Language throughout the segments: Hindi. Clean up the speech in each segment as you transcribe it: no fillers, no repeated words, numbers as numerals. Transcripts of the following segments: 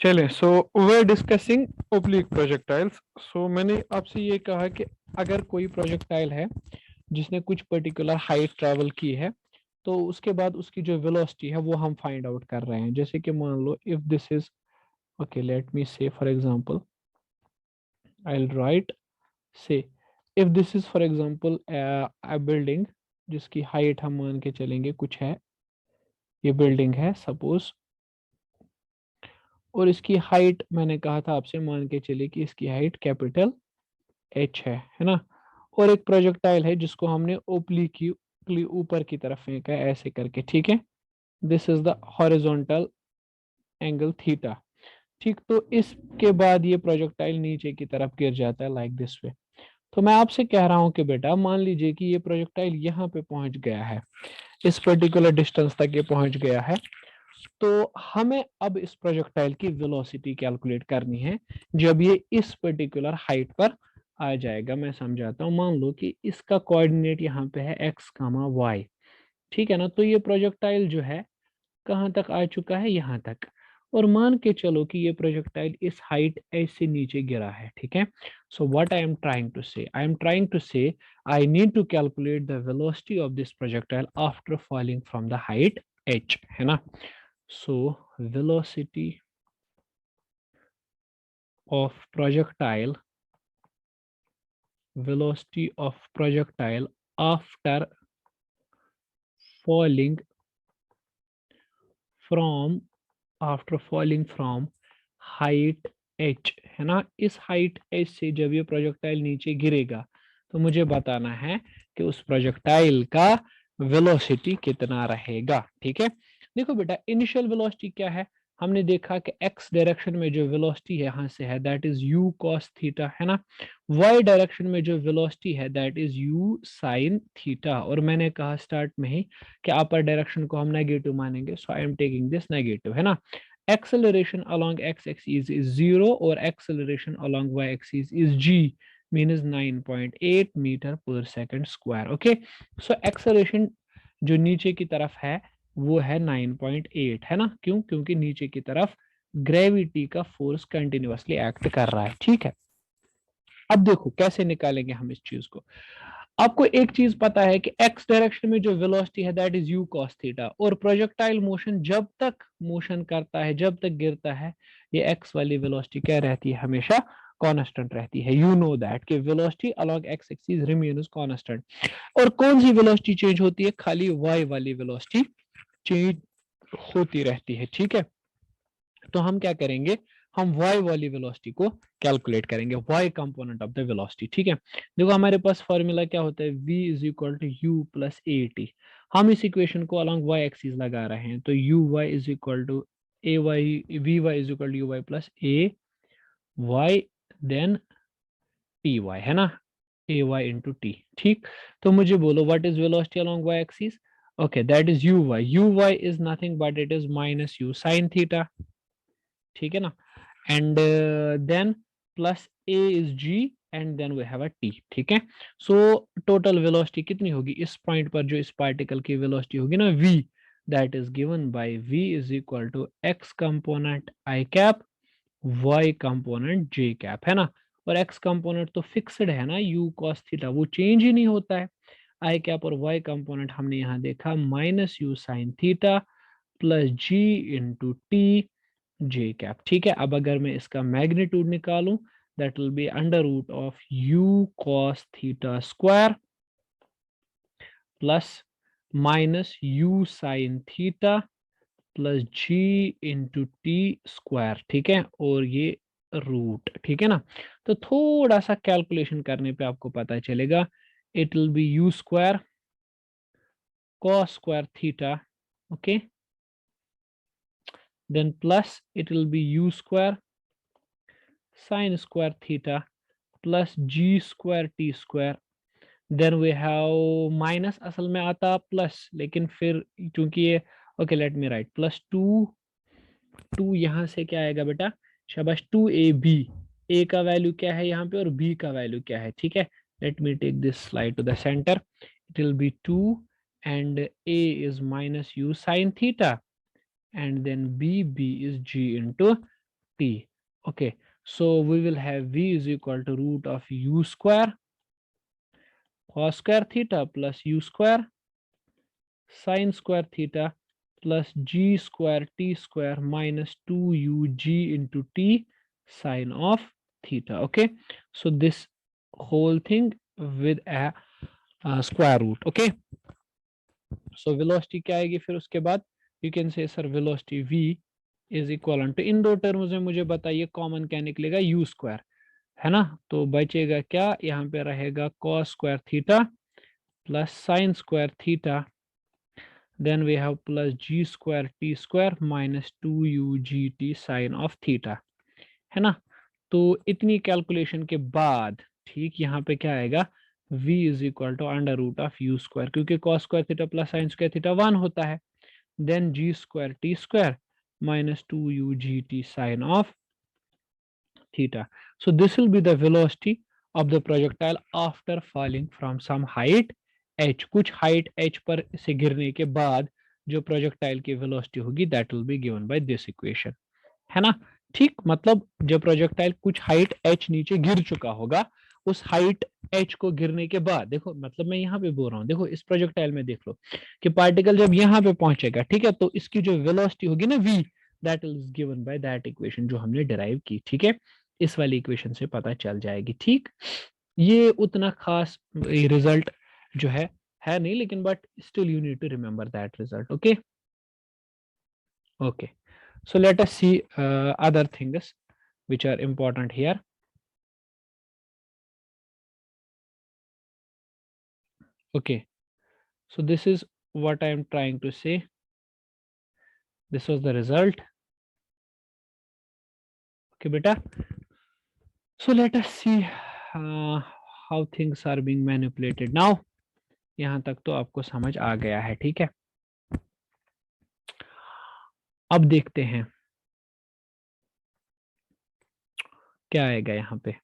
चलें, सो वे डिस्कसिंग ओब्लिक प्रोजेक्टाइल्स। सो मैंने आपसे ये कहा कि अगर कोई प्रोजेक्टाइल है जिसने कुछ पर्टिकुलर हाइट ट्रैवल की है, तो उसके बाद उसकी जो वेलोसिटी है वो हम फाइंड आउट कर रहे हैं। जैसे कि मान लो if this is, okay let me say for example, I will write say if this is for example a building जिसकी हाइट हम मान के चलेंगे कुछ है, ये बिल्डिंग है सपोज, और इसकी हाइट मैंने कहा था आपसे, मान के चलिए कि इसकी हाइट कैपिटल एच है ना। और एक प्रोजेक्टाइल है जिसको हमने ओब्लिकली ऊपर की तरफ फेंका है ऐसे करके, ठीक है। This is the horizontal angle theta. ठीक, तो इसके बाद ये प्रोजेक्टाइल नीचे की तरफ गिर जाता है लाइक दिस वे। तो मैं आपसे कह रहा हूं कि बेटा मान लीजिए कि ये प्रोजेक्टाइल यहाँ पे पहुंच गया है, इस पर्टिकुलर डिस्टेंस तक ये पहुंच गया है। तो हमें अब इस प्रोजेक्टाइल की वेलोसिटी कैलकुलेट करनी है जब ये इस पर्टिकुलर हाइट पर आ जाएगा। मैं समझाता हूँ। मान लो कि इसका कोऑर्डिनेट यहाँ पे है एक्स कामा वाई, ठीक है ना। तो ये प्रोजेक्टाइल जो है कहाँ तक आ चुका है, यहाँ तक। और मान के चलो कि ये प्रोजेक्टाइल इस हाइट एच से नीचे गिरा है, ठीक है। So what I am trying to say I need to calculate the velocity of this projectile after falling from the height H, है ना। सो velocity of projectile velocity of projectile after falling from falling from height h, है ना। इस हाइट h से जब ये प्रोजेक्टाइल नीचे गिरेगा तो मुझे बताना है कि उस प्रोजेक्टाइल का वेलोसिटी कितना रहेगा, ठीक है। देखो बेटा, इनिशियल वेलोसिटी क्या है, हमने देखा कि एक्स डायरेक्शन में जो वेलोसिटी है यहाँ से है that is u cos theta, है ना। वाई डायरेक्शन में जो वेलोसिटी है that is you sine theta. और मैंने कहा स्टार्ट में ही कि अपर डायरेक्शन को हम नेगेटिव मानेंगे, so I am taking this negative, है ना। Acceleration along x axis is 0 और acceleration along y axis is g, means 9.8 metre per second square. Okay, so acceleration जो नीचे की तरफ है वो है 9.8, है ना। क्यों? क्योंकि नीचे की तरफ ग्रेविटी का फोर्स कंटिन्यूअसली एक्ट कर रहा है, ठीक है। अब देखो कैसे निकालेंगे हम इस चीज को। आपको एक चीज पता है कि एक्स डायरेक्शन में जो वेलोसिटी है that is u cos theta, और प्रोजेक्टाइल मोशन जब तक मोशन करता है, जब तक गिरता है, ये एक्स वाली वेलोसिटी क्या रहती है, हमेशा कांस्टेंट रहती है। यू नो दैट कि velocity along x axis remains constant. और कौन सी वेलोसिटी चेंज होती है, खाली वाई वाली वेलोसिटी चेंज होती रहती है, ठीक है। तो हम क्या करेंगे, हम y वाली वेलोसिटी को कैलकुलेट करेंगे, y component of the velocity, ठीक है। देखो हमारे पास फॉर्मूला क्या होता है, v is equal to u plus a t. हम इस इक्वेशन को अलॉन्ग y एक्सिस लगा रहे हैं, तो u y is equal to a y, v y is equal to u y plus a y then t y, है ना, ए वाई इंटू टी, ठीक। तो मुझे बोलो what is velocity along y axis, okay that is u y is nothing but it is minus u sine theta, ठीक है ना। And then plus a is g and then we have a t, ठीक है। सो टोटल वेलोसिटी कितनी होगी इस पॉइंट पर, जो इस पार्टिकल की वेलोसिटी होगी ना v, that is given by v is equal to x component i cap y component j cap, है ना। और x कंपोनेंट तो फिक्स्ड है ना, u cos थीटा, वो चेंज ही नहीं होता है। आई कैप और y कंपोनेंट हमने यहाँ देखा minus u sine theta plus g into t j cap, ठीक है। अब अगर मैं इसका मैग्नीट्यूड निकालूं that will be under root of u cos theta square plus minus u sine theta plus g into t square, ठीक है। और ये रूट, ठीक है ना। तो थोड़ा सा कैलकुलेशन करने पे आपको पता चलेगा, it will be u square cos square theta, okay, then plus it will be u square sin square theta plus g square t square, then we have minus, असल में आता प्लस लेकिन फिर क्योंकि ये, okay let me write plus two, two यहाँ से क्या आएगा बेटा, शाबाश, टू ए बी, ए का वैल्यू क्या है यहाँ पे और बी का वैल्यू क्या है, ठीक है। Let me take this slide to the centre, it will be two and a is minus u sine theta and then b is g into t. Okay, so we will have v is equal to root of u square cos square theta plus u square sin square theta plus g square t square minus 2ug into t sine of theta. Okay, so this whole thing with a square root. Okay, so velocity क्या आएगी फिर उसके बाद? You can say sir velocity v is equivalent to, इन दो टर्म्स में मुझे बताइए कॉमन क्या निकलेगा? u स्क्वायर, है ना? तो बचेगा क्या? यहाँ पे रहेगा cos square theta plus sin square theta, then we have plus g square t square minus 2ugt sin of theta, है ना? तो इतनी कैलकुलेशन के बाद ठीक यहाँ पे क्या आएगा? v is equal to under root of u square, क्योंकि cos square theta plus sine square theta 1 होता है, then g square t square minus 2ugt sin of theta. So this will be the velocity of the projectile after falling from some height h. कुछ height h पर से गिरने के बाद जो प्रोजेक्टाइल की वेलोसिटी होगी that will be given by this equation, है ना? ठीक, मतलब जब प्रोजेक्टाइल कुछ हाइट h नीचे गिर चुका होगा, उस हाइट h को गिरने के बाद देखो, मतलब मैं यहाँ पे बोल रहा हूँ, देखो इस प्रोजेक्टाइल में देख लो कि पार्टिकल जब यहाँ पे पहुंचेगा, ठीक है, तो इसकी जो वेलोसिटी होगी ना v, that is given by that equation जो हमने डिराइव की, ठीक है? इस वाली इक्वेशन से पता चल जाएगी। ठीक, ये उतना खास रिजल्ट जो है नहीं, लेकिन but still you need to remember that result. Okay okay, so let us see other things which are important here. Okay, so this is what I am trying to say. This was the result. Okay beta, so let us see how things are being manipulated now. यहाँ तक तो आपको समझ आ गया है, ठीक है? अब देखते हैं क्या आएगा यहाँ पे,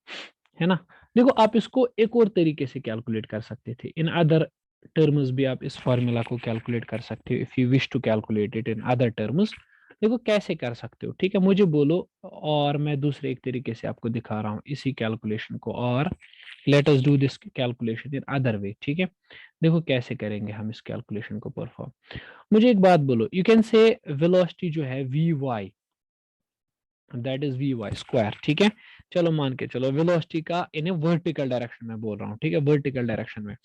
है ना? देखो आप इसको एक और तरीके से कैलकुलेट कर सकते थे, इन अदर टर्म्स भी आप इस फॉर्मूला को कैलकुलेट कर सकते हो if you wish to calculate it in other terms. देखो कैसे कर सकते हो, ठीक है? मुझे बोलो और मैं दूसरे एक तरीके से आपको दिखा रहा हूँ इसी कैलकुलेशन को, और late us do this calculation in other way, ठीक है? देखो कैसे करेंगे हम इस कैलकुलेशन को परफॉर्म। मुझे एक बात बोलो, यू कैन से वेलोसिटी जो है v y, that is v y square, ठीक है? चलो मान के चलो वेलोसिटी का इन वर्टिकल डायरेक्शन में बोल रहा हूँ, ठीक है? वर्टिकल डायरेक्शन में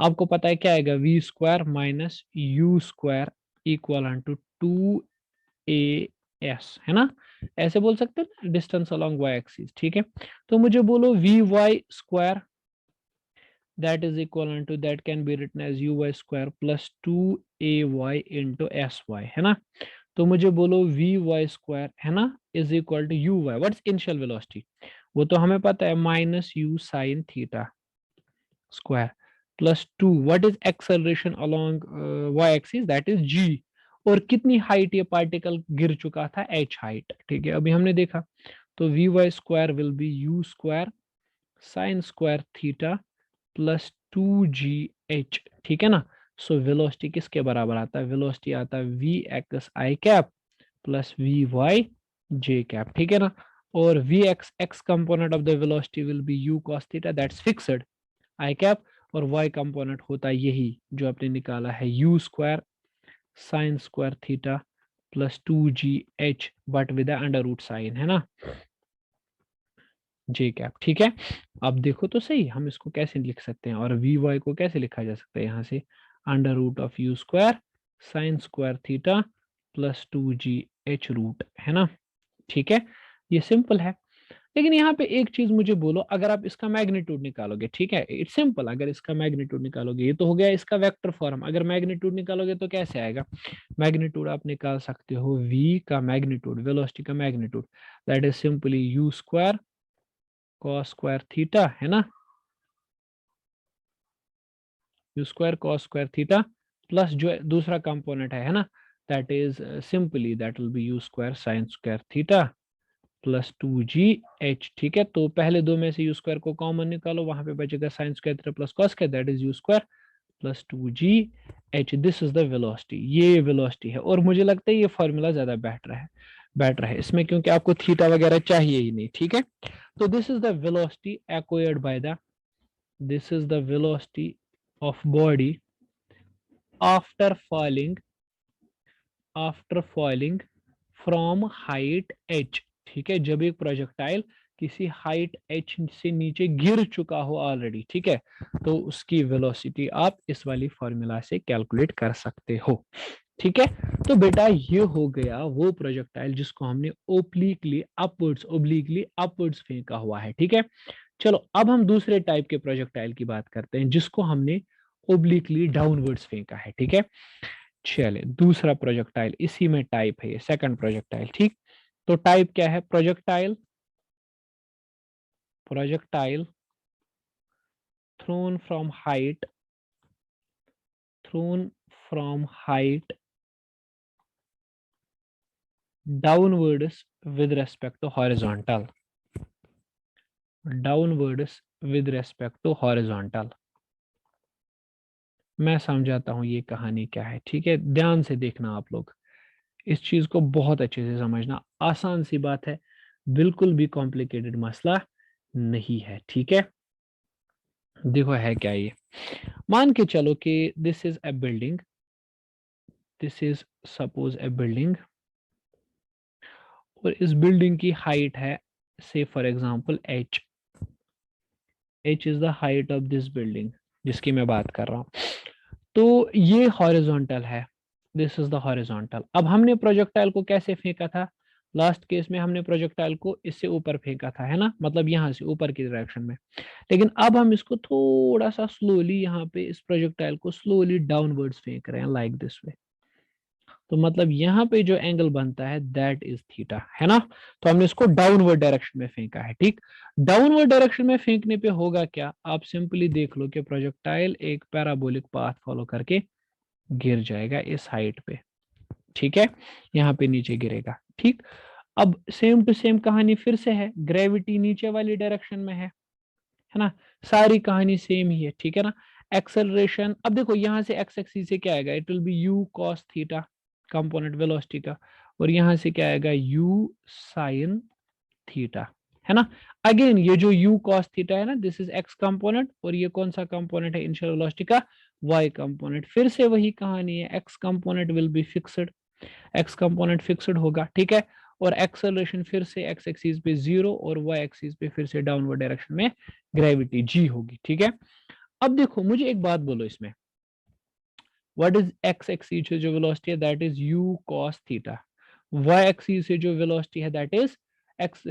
आपको पता है क्या आएगा? V square minus u square equal to 2as, है ना? ऐसे बोल सकते हैं डिस्टेंस अलोंग वाई एक्सिस, ठीक है? तो मुझे बोलो v y square that is equivalent to, that can be written as uy square plus 2ay into sy, है ना? तो मुझे बोलो वी वाई स्क्वायर, है ना, is equal to u y, what's initial velocity? वो तो हमें पता है minus u sine theta square plus 2, what is acceleration along y axis? That is g. और कितनी हाइट ये पार्टिकल गिर चुका था? h हाइट, ठीक है? अभी हमने देखा, तो v y square will be u square sine square theta plus 2gh, ठीक है ना? सो वेलोसिटी किसके बराबर आता है? वेलोसिटी आता है v x i cap plus v y j cap, ठीक है ना? और v x x component of the velocity will be u cos theta, that's fixed i cap, और वाई कंपोनेंट होता है यही जो आपने निकाला है, u square sine square theta plus 2gh but with under root sine, है ना, जे कैप, ठीक है? अब देखो तो सही, हम इसको कैसे लिख सकते हैं, और वी वाई को कैसे लिखा जा सकता है यहाँ से? Under root of u square sine square theta plus 2gh root, है ना? ठीक है, ये सिंपल है। लेकिन यहाँ पे एक चीज मुझे बोलो, अगर आप इसका मैग्नीट्यूड निकालोगे, ठीक है, इट्स सिंपल, अगर इसका मैग्नीट्यूड निकालोगे, ये तो हो गया इसका वेक्टर फॉर्म, अगर मैग्नीट्यूड निकालोगे तो कैसे आएगा? मैग्नीट्यूड आप निकाल सकते हो v का मैग्नीट्यूड, वेलोसिटी का magnitude, that is simply you square cos square theta, है ना, you square cos square theta plus जो दूसरा कंपोनेंट है ना, that is simply that will be u square sine square theta plus 2gh, ठीक है? तो पहले दो में से यू स्क्वायर को कॉमन निकालो, वहां पे बचेगा sign square theta plus cos square, that is u square plus 2gh, this is the velocity, ये वेलोसिटी है। और मुझे लगता है ये फॉर्मूला ज्यादा बेटर है, बेटर है इसमें, क्योंकि आपको थीटा वगैरह चाहिए ही नहीं, ठीक है। तो this is the velocity acquired by the, this is the velocity of body after falling, after falling from height h, ठीक है। जब एक प्रोजेक्टाइल किसी हाइट h से नीचे गिर चुका हो ऑलरेडी, ठीक है, तो उसकी वेलोसिटी आप इस वाली फॉर्मूला से कैलकुलेट कर सकते हो, ठीक है। तो बेटा ये हो गया वो प्रोजेक्टाइल जिसको हमने ओब्लिकली अपवर्ड्स फेंका हुआ है, ठीक है। चलो अब हम दूसरे टाइप के प्रोजेक्टाइल की बात करते हैं जिसको हमने ओब्लिकली डाउनवर्ड्स फेंका है, ठीक है। चले दूसरा प्रोजेक्टाइल, इसी में टाइप है ये सेकंड प्रोजेक्टाइल, ठीक। तो टाइप क्या है, projectile, projectile thrown from height, thrown from height downwards with respect to horizontal, downwards with respect to horizontal. मैं समझाता हूं ये कहानी क्या है, ठीक है, ध्यान से देखना आप लोग, इस चीज को बहुत अच्छे से समझना, आसान सी बात है, बिल्कुल भी कॉम्प्लिकेटेड मसला नहीं है, ठीक है। देखो है क्या ये, मान के चलो कि this is a building, this is suppose a building, और इस बिल्डिंग की हाइट है say for example h, h is the height of this building जिसकी मैं बात कर रहा हूं। तो ये हॉरिजॉन्टल है, दिस इज द हॉरिजॉन्टल। अब हमने प्रोजेक्टाइल को कैसे फेंका था, लास्ट केस में हमने प्रोजेक्टाइल को इससे ऊपर फेंका था, है ना, मतलब यहां से ऊपर की डायरेक्शन में। लेकिन अब हम इसको थोड़ा सा स्लोली यहाँ पे इस प्रोजेक्टाइल को स्लोली डाउनवर्ड्स फेंक रहे हैं लाइक दिस वे। तो मतलब यहाँ पे जो एंगल बनता है दैट इज थीटा, है ना। तो हमने इसको डाउनवर्ड डायरेक्शन में फेंका है, ठीक। डाउनवर्ड डायरेक्शन में फेंकने पे होगा क्या, आप सिंपली देख लो कि प्रोजेक्टाइल एक पैराबोलिक पाथ फॉलो करके गिर जाएगा इस हाइट पे, ठीक है, यहाँ पे नीचे गिरेगा, ठीक। अब सेम टू सेम कहानी फिर से है, ग्रेविटी नीचे वाली डायरेक्शन में है ना, सारी कहानी सेम ही है, ठीक है ना। एक्सेलरेशन, अब देखो यहाँ से एक्स एक्सिस से क्या आएगा, it will be u cos theta component velocity का, और यहाँ से क्या आएगा यू साइन थीटा, है ना। अगेन ये जो u cos थीटा है ना, दिस इज x कंपोनेंट, और ये कौन सा कंपोनेंट है इनिशियल वेलोसिटी का, y कंपोनेंट। फिर से वही कहानी है, x component will be fixed, x component fixed होगा, ठीक है। और एक्सेलरेशन फिर से x एक्सिस पे 0 और y एक्सिस पे फिर से डाउनवर्ड डायरेक्शन में ग्रेविटी g होगी, ठीक है। अब देखो मुझे एक बात बोलो इसमें, व्हाट इज x एक्सिस से जो वेलोसिटी है that is u cos theta, y axis से जो वेलोसिटी है that is x,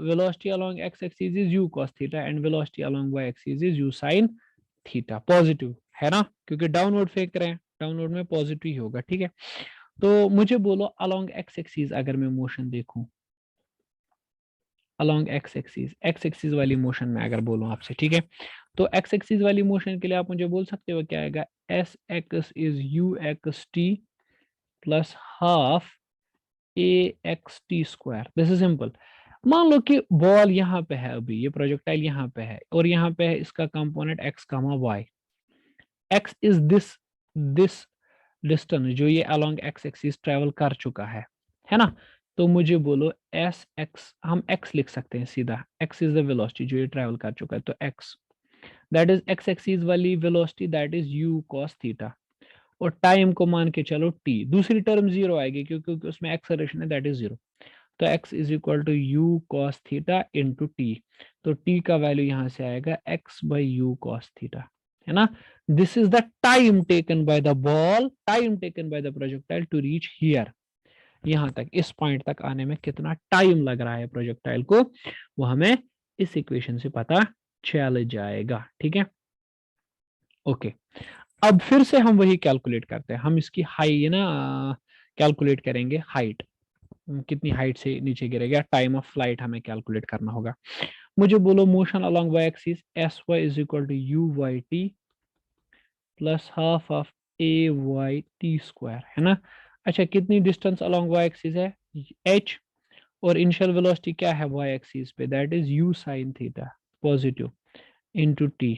velocity along x axis is u cos theta and velocity along y axis is u sin theta, positive है ना, क्योंकि डाउनवर्ड फेंक रहे हैं, डाउनवर्ड में पॉजिटिव ही होगा, ठीक है। तो मुझे बोलो अलोंग एक्स एक्सिस अगर मैं मोशन देखूं, अलोंग एक्स एक्सिस वाली मोशन में अगर बोलूं आपसे, ठीक है, तो एक्स एक्सिस वाली मोशन के लिए आप मुझे बोल सकते हो क्या आएगा, S x is u x t plus half a x t square, this is simple. मान लो कि बॉल यहाँ पे है, अभी ये प्रोजेक्टाइल यहाँ पे है, और यहाँ पे है इसका component x comma y, x is this distance जो ये अलोंग एक्स एक्सिस ट्रेवल कर चुका है ना। तो मुझे बोलो एस एक्स, हम एक्स लिख सकते हैं सीधा, एक्स इज द वेलोसिटी जो ये ट्रेवल कर चुका है, तो x that is x axis वाली velocity that is u cos theta, और टाइम को मान के चलो टी, दूसरी टर्म जीरो आएगी क्योंकि उसमें एक्सेलरेशन है दैट इज जीरो। तो x is equal to u cos theta into t, तो t का वैल्यू यहां से आएगा x by u cos theta, है ना। This is the time taken by the ball, time taken by the projectile to reach here, यहां तक इस पॉइंट तक आने में कितना टाइम लग रहा है प्रोजेक्टाइल को, वो हमें इस इक्वेशन से पता चल जाएगा, ठीक है। ओके, अब फिर से हम वही कैलकुलेट करते हैं, हम इसकी हाई है ना कैलकुलेट करेंगे, हाइट कितनी हाइट से नीचे गिरेगा, टाइम ऑफ फ्लाइट हमें कैलकुलेट करना होगा। मुझे बोलो motion along y axis s y is equal to u y t plus half of a y t square, है ना। अच्छा कितनी डिस्टेंस अलोंग वाई एक्सिस है h, और इनिशियल वेलोसिटी क्या है वाई एक्सिस पे that is u sine theta positive into t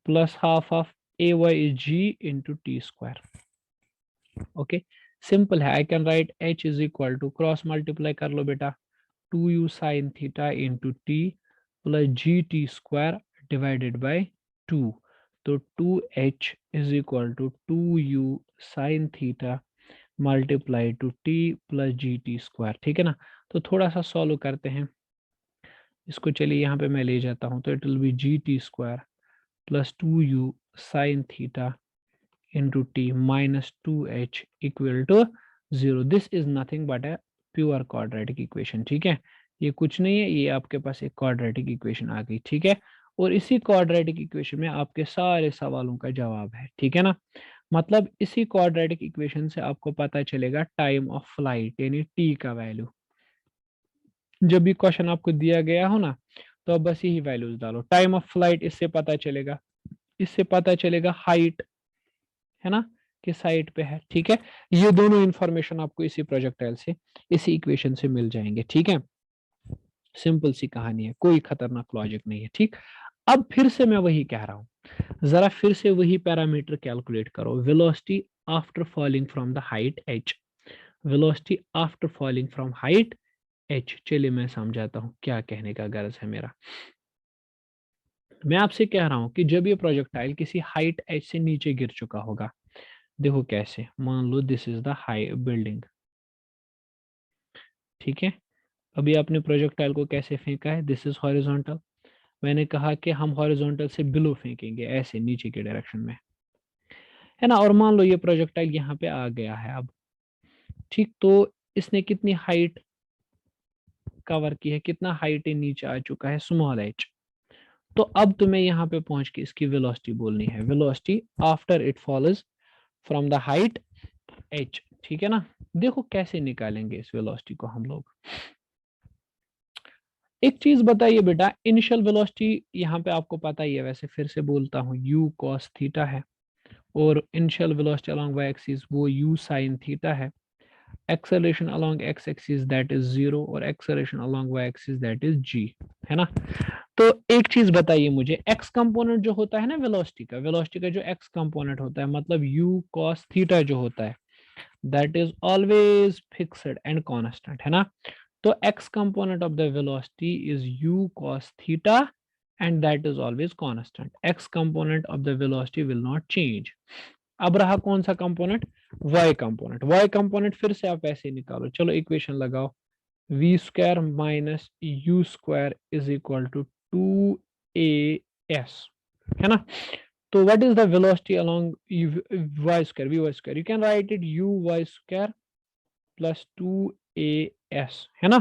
plus half of a y is g into t square, okay. Simple है, I can write h is equal to, cross multiply कर लो बेटा, 2u sine theta into t plus g t square divided by 2। तो 2h is equal to 2u sine theta multiply to t plus g t square, ठीक है ना। तो थोड़ा सा सॉल्व करते हैं इसको, चलिए यहाँ पे मैं ले जाता हूँ, तो it will B ji t square plus 2u sine theta into t minus 2h equal to 0। This is nothing but a pure quadratic equation, ठीक है। ये कुछ नहीं है, ये आपके पास एक क्वाड्रेटिक इक्वेशन आ गई, ठीक है। और इसी क्वाड्रेटिक इक्वेशन में आपके सारे सवालों का जवाब है, ठीक है ना। मतलब इसी क्वाड्रेटिक इक्वेशन से आपको पता चलेगा टाइम ऑफ फ्लाइट यानी टी का वैल्यू। जब भी क्वेश्चन आपको दिया गया हो ना, तो अब बस यही वैल्यूज डालो। टाइम ऑफ फ्लाइट इससे पता चलेगा, इससे पता चलेगा हाइट, है ना, किस साइड पे है, ठीक है। ये दोनों इंफॉर्मेशन आपको इसी प्रोजेक्टाइल से, इसी इक्वेशन से मिल जाएंगे, ठीक है। सिंपल सी कहानी है, कोई खतरनाक लॉजिक नहीं है, ठीक। अब फिर से मैं वही कह रहा हूं, जरा फिर से वही पैरामीटर कैलकुलेट करो, velocity after falling from the height h, velocity after falling from height h। चलिए मैं समझाता हूं क्या कहने का गर्ज है मेरा। मैं आपसे कह रहा हूं कि जब ये प्रोजेक्टाइल किसी हाइट h से नीचे गिर चुका होगा, देखो कैसे, मान लो this is the high building, ठीक है। अभी आपने प्रोजेक्टाइल को कैसे फेंका है, दिस इज हॉरिजॉन्टल। मैंने कहा कि हम हॉरिजॉन्टल से बिलो फेंकेंगे, ऐसे नीचे के डायरेक्शन में, है ना। और मान लो ये प्रोजेक्टाइल यहाँ पे आ गया है अब, ठीक। तो इसने कितनी हाइट कवर की है, कितना हाइट नीचे आ चुका है, स्मॉल h। तो अब तुम्हें यहाँ पे पहुंच के इसकी वेलोसिटी बोलनी है, velocity after it falls from the height h, ठीक है ना। देखो कैसे निकालेंगे इस वेलोसिटी को हम लोग। एक चीज बताइए बेटा, इनिशियल वेलोसिटी यहाँ पे आपको पता ही है, वैसे फिर से बोलता हूँ, u cos थीटा है, और initial velocity along y axis वो u sin थीटा है। Acceleration along x axis that is 0, और acceleration along y axis that is g, है ना। तो एक चीज बताइए मुझे, x कंपोनेंट जो होता है ना वेलोसिटी का जो x कंपोनेंट होता है, मतलब u cos थीटा जो होता है, that is always fixed and constant, है ना। तो x component of the velocity is u cos theta and that is always constant। x component of the velocity will not change। अब रहा कौन सा component, y component. y component फिर से आप ऐसे निकालो, चलो इक्वेशन लगाओ, v square minus u square is equal to 2as, है ना। तो what is the velocity along y square, vy square, you can write it uy square plus 2as, है ना।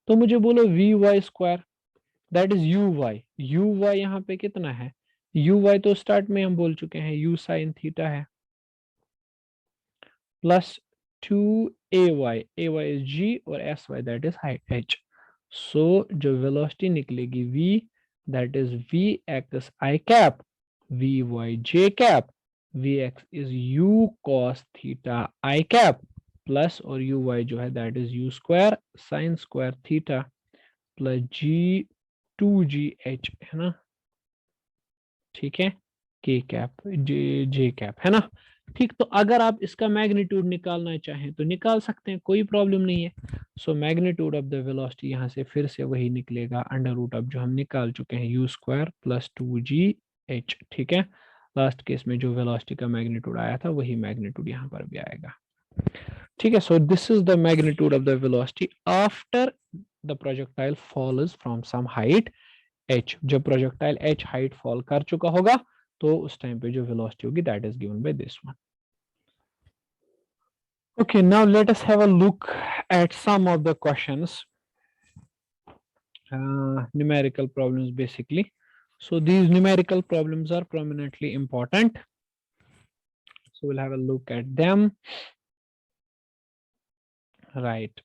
तो मुझे बोलो v y square that is u y यहाँ पे कितना है, यू वाई तो स्टार्ट में हम बोल चुके हैं यू साइन थीटा है, plus 2ay, ay is g और sy that is height h। So जो वेलोसिटी निकलेगी v that is v x i cap v y j cap, v x is u cos theta i cap, plus और यू वाई जो है that is u square sine square theta plus g 2gh, है ना, ठीक है, के कैप जे कैप, है ना। ठीक, तो अगर आप इसका मैग्नीट्यूड निकालना चाहें तो निकाल सकते हैं, कोई प्रॉब्लम नहीं है। So magnitude of the velocity यहाँ से फिर से वही निकलेगा, अंडर रूट ऑफ जो हम निकाल चुके हैं यू स्क्वायर प्लस 2gh, ठीक है। लास्ट केस में जो वेलोसिटी का मैग्नीट्यूड आया था वही मैग्नीट्यूड यहाँ पर भी आएगा, ठीक है। So this is the magnitude of the velocity after the projectile falls from some height h। जब प्रोजेक्टाइल h हाइट फॉल कर चुका होगा तो उस टाइम पे जो वेलोसिटी होगी that is given by this one. Okay, now let us have a look at some of the questions, numerical problems basically. So these numerical problems are prominently important, so we'll have a look at them, right?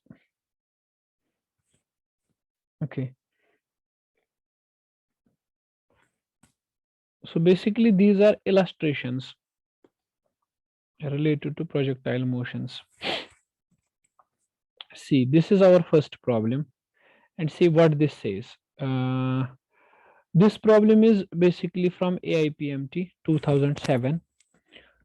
Okay, so basically these are illustrations related to projectile motions. See, this is our first problem, and see what this says. This problem is basically from AIPMT 2007.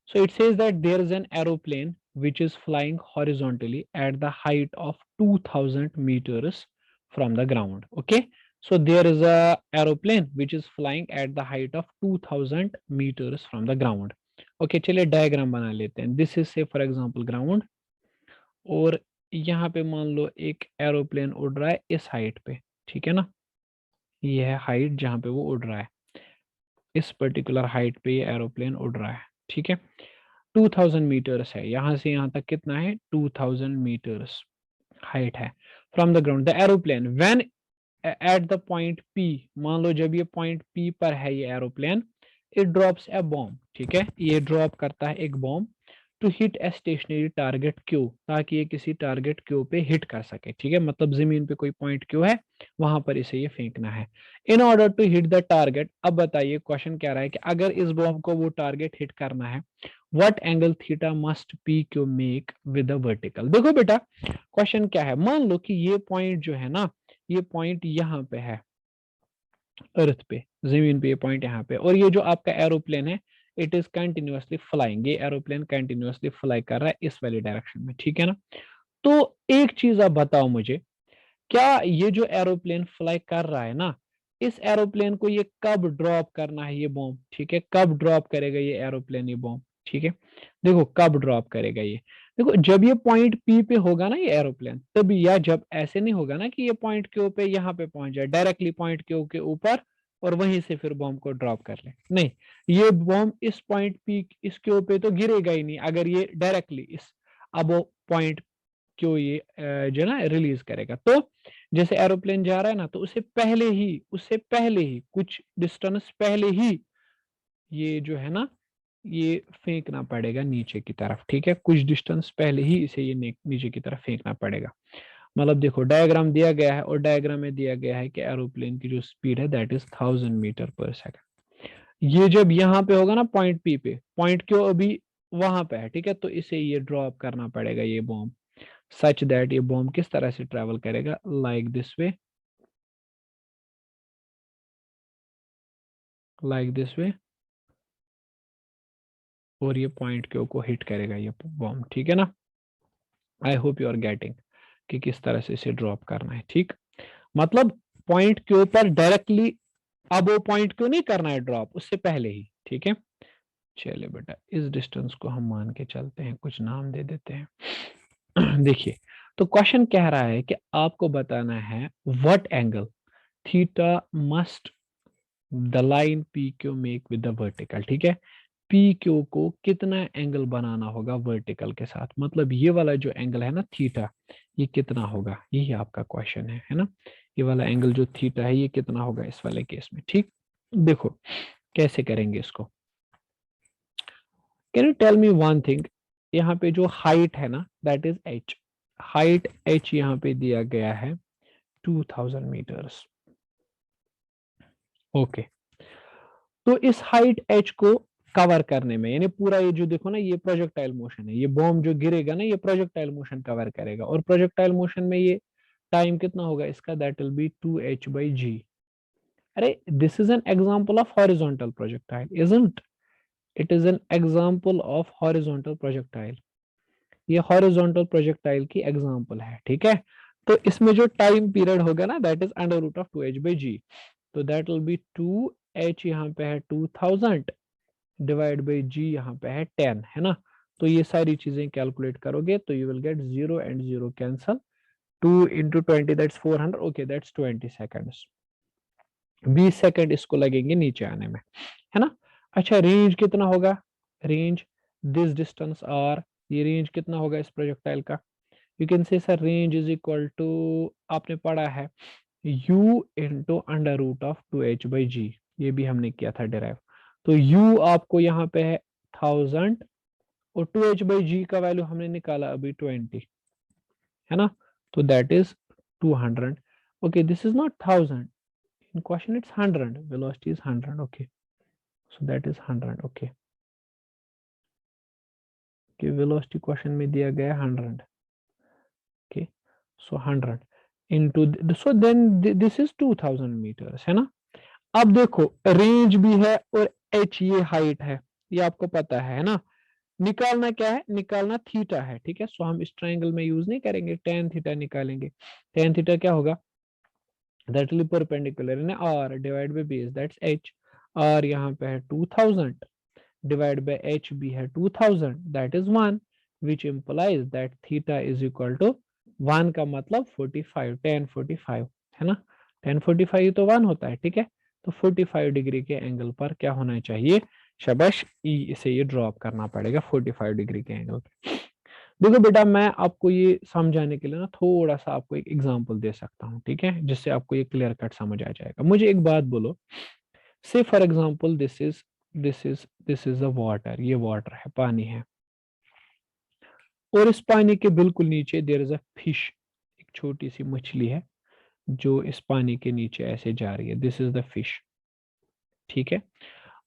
So it says that there is an aeroplane which is flying horizontally at the height of 2000 meters from the ground. Okay, so there is a aeroplane which is flying at the height of 2000 meters from the ground. Okay, चलिए डायग्राम बना लेते हैं. दिस इज से फॉर एग्जांपल ग्राउंड, और यहाँ पे मान लो एक एरोप्लेन उड़ रहा है इस हाइट पे. ठीक है ना, ये है हाइट जहाँ पे वो उड़ रहा है. इस पर्टिकुलर हाइट पे ये एरोप्लेन उड़ रहा है. ठीक है, 2000 मीटर्स है, यहाँ से यहाँ तक कितना है, 2000 मीटर्स हाइट है from the ground. The aeroplane when at the point P, मान लो जब ये पॉइंट पी पर है ये aeroplane, it drops a bomb. ठीक है, ये ड्रॉप करता है एक bomb to hit a stationary target Q, ताकि ये किसी टारगेट क्यू पे हिट कर सके. ठीक है, मतलब जमीन पे कोई पॉइंट क्यू है, वहां पर इसे ये फेंकना है in order to hit the target. अब बताइए क्वेश्चन क्या रहा है कि अगर इस बॉम्ब को वो टारगेट हिट करना है, what angle theta must P Q make with the vertical. देखो बेटा क्वेश्चन क्या है, मान लो कि ये पॉइंट जो है ना, ये पॉइंट यहाँ पे है अर्थ पे, जमीन पे ये पॉइंट यहाँ पे, और ये जो आपका एरोप्लेन है इट इज कंटिन्यूअसली फ्लाइंग. ये एरोप्लेन कंटिन्यूअसली फ्लाई कर रहा है इस वाली डायरेक्शन में. ठीक है ना, तो एक चीज आप बताओ मुझे, क्या ये जो एरोप्लेन फ्लाई कर रहा है ना, इस एरोप्लेन को ये कब ड्रॉप करना है ये बॉम्ब. ठीक है, कब ड्रॉप करेगा ये एरोप्लेन ये बॉम्ब. ठीक है, देखो कब ड्रॉप करेगा ये, देखो जब ये पॉइंट पी पे होगा ना ये एरोप्लेन तभी, या जब ऐसे नहीं होगा ना कि ये पॉइंट क्यू पे यहाँ पे पहुंच जाए डायरेक्टली पॉइंट क्यू के ऊपर और वहीं से फिर बॉम्ब को ड्रॉप कर ले. नहीं, ये बॉम्ब इस पॉइंट पी इस क्यू पे तो गिरेगा ही नहीं अगर ये डायरेक्टली इस अब वो पॉइंट क्यों ये जो ना रिलीज करेगा. तो जैसे एरोप्लेन जा रहा है ना, तो उससे पहले ही कुछ डिस्टेंस पहले ही ये जो है ना, ये फेंकना पड़ेगा नीचे की तरफ. ठीक है, कुछ डिस्टेंस पहले ही इसे ये नीचे की तरफ फेंकना पड़ेगा. मतलब देखो डायग्राम दिया गया है और डायग्राम में दिया गया है कि एरोप्लेन की जो स्पीड है that is 1000 metre per second. ये जब यहाँ पे होगा ना पॉइंट पी पे, पॉइंट क्यों अभी वहां पे है. ठीक है, तो इसे ये ड्रॉप करना पड़ेगा ये बॉम्ब, सच दैट ये बॉम्ब किस तरह से ट्रेवल करेगा, like this way, like this वे, और ये पॉइंट क्यू को हिट करेगा ये बॉम्ब. ठीक है ना, I hope you are getting कि किस तरह से इसे ड्रॉप करना है. ठीक, मतलब पॉइंट क्यू पर डायरेक्टली अब वो पॉइंट क्यू नहीं करना है ड्रॉप, उससे पहले ही. ठीक है, चलिए बेटा इस डिस्टेंस को हम मान के चलते हैं, कुछ नाम दे देते हैं. देखिए, तो क्वेश्चन कह रहा है कि आपको बताना है what angle theta must the line P Q make with the vertical. ठीक है, पी क्यू को कितना एंगल बनाना होगा वर्टिकल के साथ, मतलब ये वाला जो एंगल है ना थीटा, ये कितना होगा, यही आपका क्वेश्चन है ना. ये वाला एंगल जो थीटा है ये कितना होगा इस वाले केस में. ठीक, देखो कैसे करेंगे इसको. Can you tell me one thing, यहाँ पे जो हाइट है ना that is H, height H यहाँ पे दिया गया है 2000 मीटर्स. ओके, तो इस हाइट एच को कवर करने में, यानी पूरा ये जो देखो ना ये प्रोजेक्टाइल मोशन है, ये बॉम्ब जो गिरेगा ना ये प्रोजेक्टाइल मोशन कवर करेगा, और प्रोजेक्टाइल मोशन में ये टाइम कितना होगा इसका, दैट विल बी 2h/g. अरे this is an example of horizontal projectile, isn't it is an example of horizontal projectile. ये हॉरिजॉन्टल प्रोजेक्टाइल की एग्जांपल है. ठीक है, तो इसमें जो टाइम पीरियड होगा ना that is under root of 2h/g. तो दैट विल बी 2h यहाँ पे है 2000 डिवाइड बाई जी यहाँ पे है 10, है ना. तो ये सारी चीजें कैलकुलेट करोगे तो you will gate 0 and 0 cancel, 2 into 20 that's 400. Okay, that's 20 seconds, 20 second इसको लगेंगे नीचे आने में, है ना. अच्छा, रेंज कितना होगा, रेंज दिस डिस्टेंस आर, ये रेंज कितना होगा इस प्रोजेक्टाइल का, you can say sir range is equal to, आपने पढ़ा है u into under root of 2h/g, ये भी हमने किया था डिराइव. तो u आपको यहाँ पे है 1000 और 2h/g का वैल्यू हमने निकाला अभी 20, है ना. तो that is 200. Okay, this is not 1000 in question, it's 100, velocity is 100. Okay, so that is 100. Okay, okay, velocity question में दिया गया 100. Okay, so 100 into so then this is 2000 meters, है ना. अब देखो रेंज भी है और h ये हाइट है, ये आपको पता है ना. निकालना क्या है, निकालना थीटा है, ठीक है। सो हम इस ट्रायंगल में यूज नहीं करेंगे, टेन थीटा निकालेंगे। टेन थीटा क्या होगा, that will perpendicular in R divide by base, that's H. R यहाँ पे है 2000 डिवाइड बाय एच भी है 2000, that is 1, which implies that theta is equal to 1 का मतलब 45, 1045 है ना। 1045 तो 1 होता है, ठीक है। तो 45 डिग्री के एंगल पर क्या होना चाहिए, शबाश, इसे ये ड्रॉप करना पड़ेगा 45 डिग्री के एंगल पे। देखो बेटा, मैं आपको ये समझाने के लिए ना थोड़ा सा आपको एक एग्जांपल दे सकता हूँ, ठीक है, जिससे आपको ये क्लियर कट समझ आ जाएगा। मुझे एक बात बोलो, से for example this is a water, ये वाटर है, पानी है, और इस पानी के बिल्कुल नीचे देयर इज अ फिश, एक छोटी सी मछली है जो इस पानी के नीचे ऐसे जा रही है, दिस इज द फिश, ठीक है।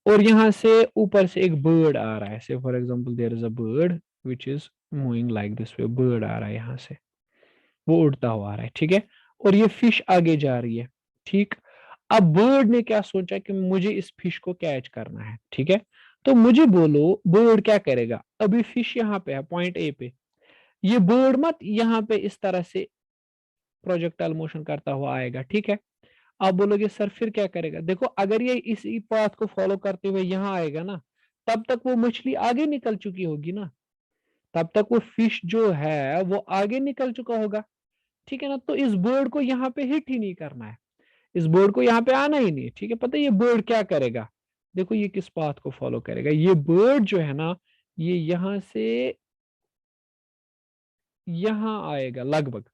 और यहाँ से ऊपर से एक बर्ड आ रहा है, say for example there is a bird which is moving like this way, bird आ रहा है यहाँ से, वो उड़ता हुआ आ रहा है, ठीक है। और ये फिश आगे जा रही है, ठीक। अब बर्ड ने क्या सोचा कि मुझे इस फिश को कैच करना है, ठीक है। तो मुझे बोलो बर्ड क्या करेगा, अभी फिश यहाँ पे है पॉइंट ए पे, ये बर्ड मत यहाँ पे इस तरह से प्रोजेक्टाइल मोशन करता हुआ आएगा, ठीक है। आप बोलोगे सर फिर क्या करेगा, देखो अगर ये इसी पाथ को फॉलो करते हुए यहाँ आएगा ना, तब तक वो मछली आगे निकल चुकी होगी ना, तब तक वो फिश जो है वो आगे निकल चुका होगा, ठीक है ना। तो इस बर्ड को यहाँ पे हिट ही नहीं करना है, इस बर्ड को यहाँ पे आना ही नहीं है, ठीक है। पता है ये बर्ड क्या करेगा, देखो ये किस पाथ को फॉलो करेगा, ये बर्ड जो है ना, ये यहाँ से यहाँ आएगा लगभग,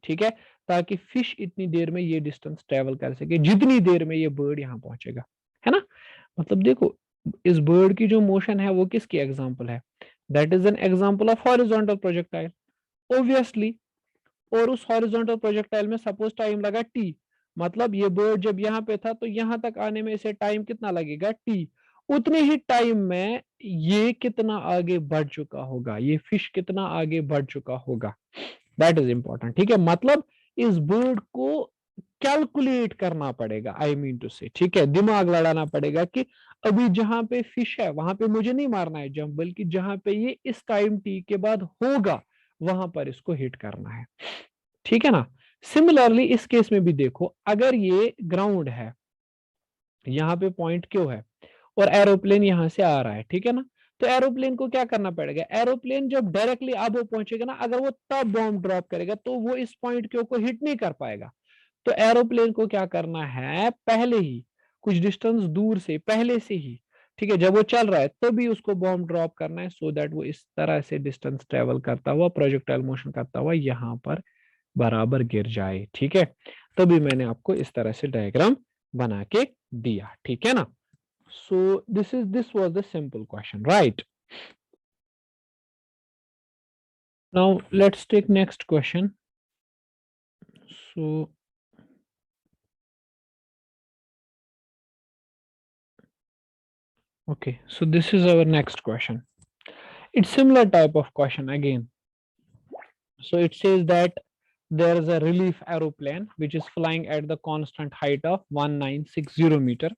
ठीक है, ताकि फिश इतनी देर में ये डिस्टेंस ट्रेवल कर सके जितनी देर में ये बर्ड यहाँ पहुंचेगा, है ना। मतलब देखो, इस बर्ड की जो मोशन है वो किसकी एग्जांपल है, that is an example of horizontal projectile, obviously. और उस हॉरिजॉन्टल प्रोजेक्टाइल में सपोज टाइम लगा टी, मतलब ये बर्ड जब यहाँ पे था तो यहाँ तक आने में इसे टाइम कितना लगेगा, टी। उतने ही टाइम में ये कितना आगे बढ़ चुका होगा, ये फिश कितना आगे बढ़ चुका होगा, दैट इज इंपॉर्टेंट, ठीक है। मतलब इस बर्ड को कैलकुलेट करना पड़ेगा, आई मीन टू से, ठीक है, दिमाग लड़ाना पड़ेगा कि अभी जहां पे फिश है वहां पे मुझे नहीं मारना है जंप, बल्कि जहां पे ये इस टाइम टी के बाद होगा वहां पर इसको हिट करना है, ठीक है ना। सिमिलरली इस केस में भी देखो, अगर ये ग्राउंड है, यहाँ पे पॉइंट क्यों है, और एरोप्लेन यहां से आ रहा है, ठीक है ना। तो एरोप्लेन को क्या करना पड़ेगा, एरोप्लेन जब डायरेक्टली अब वो पहुंचेगा ना, अगर वो तब बॉम्ब ड्रॉप करेगा तो वो इस पॉइंट क्यों को हिट नहीं कर पाएगा। तो एरोप्लेन को क्या करना है, पहले ही कुछ डिस्टेंस दूर से पहले से ही, ठीक है, जब वो चल रहा है तभी उसको बॉम्ब ड्रॉप करना है, सो दैट वो इस तरह से डिस्टेंस ट्रेवल करता हुआ प्रोजेक्टाइल मोशन करता हुआ यहाँ पर बराबर गिर जाए, ठीक है। तभी मैंने आपको इस तरह से डायग्राम बना के दिया, ठीक है ना। So this was the simple question, right. Now let's take next question. So okay, so this is our next question. It's similar type of question again. So it says that there is a relief aeroplane which is flying at the constant height of 1960 meter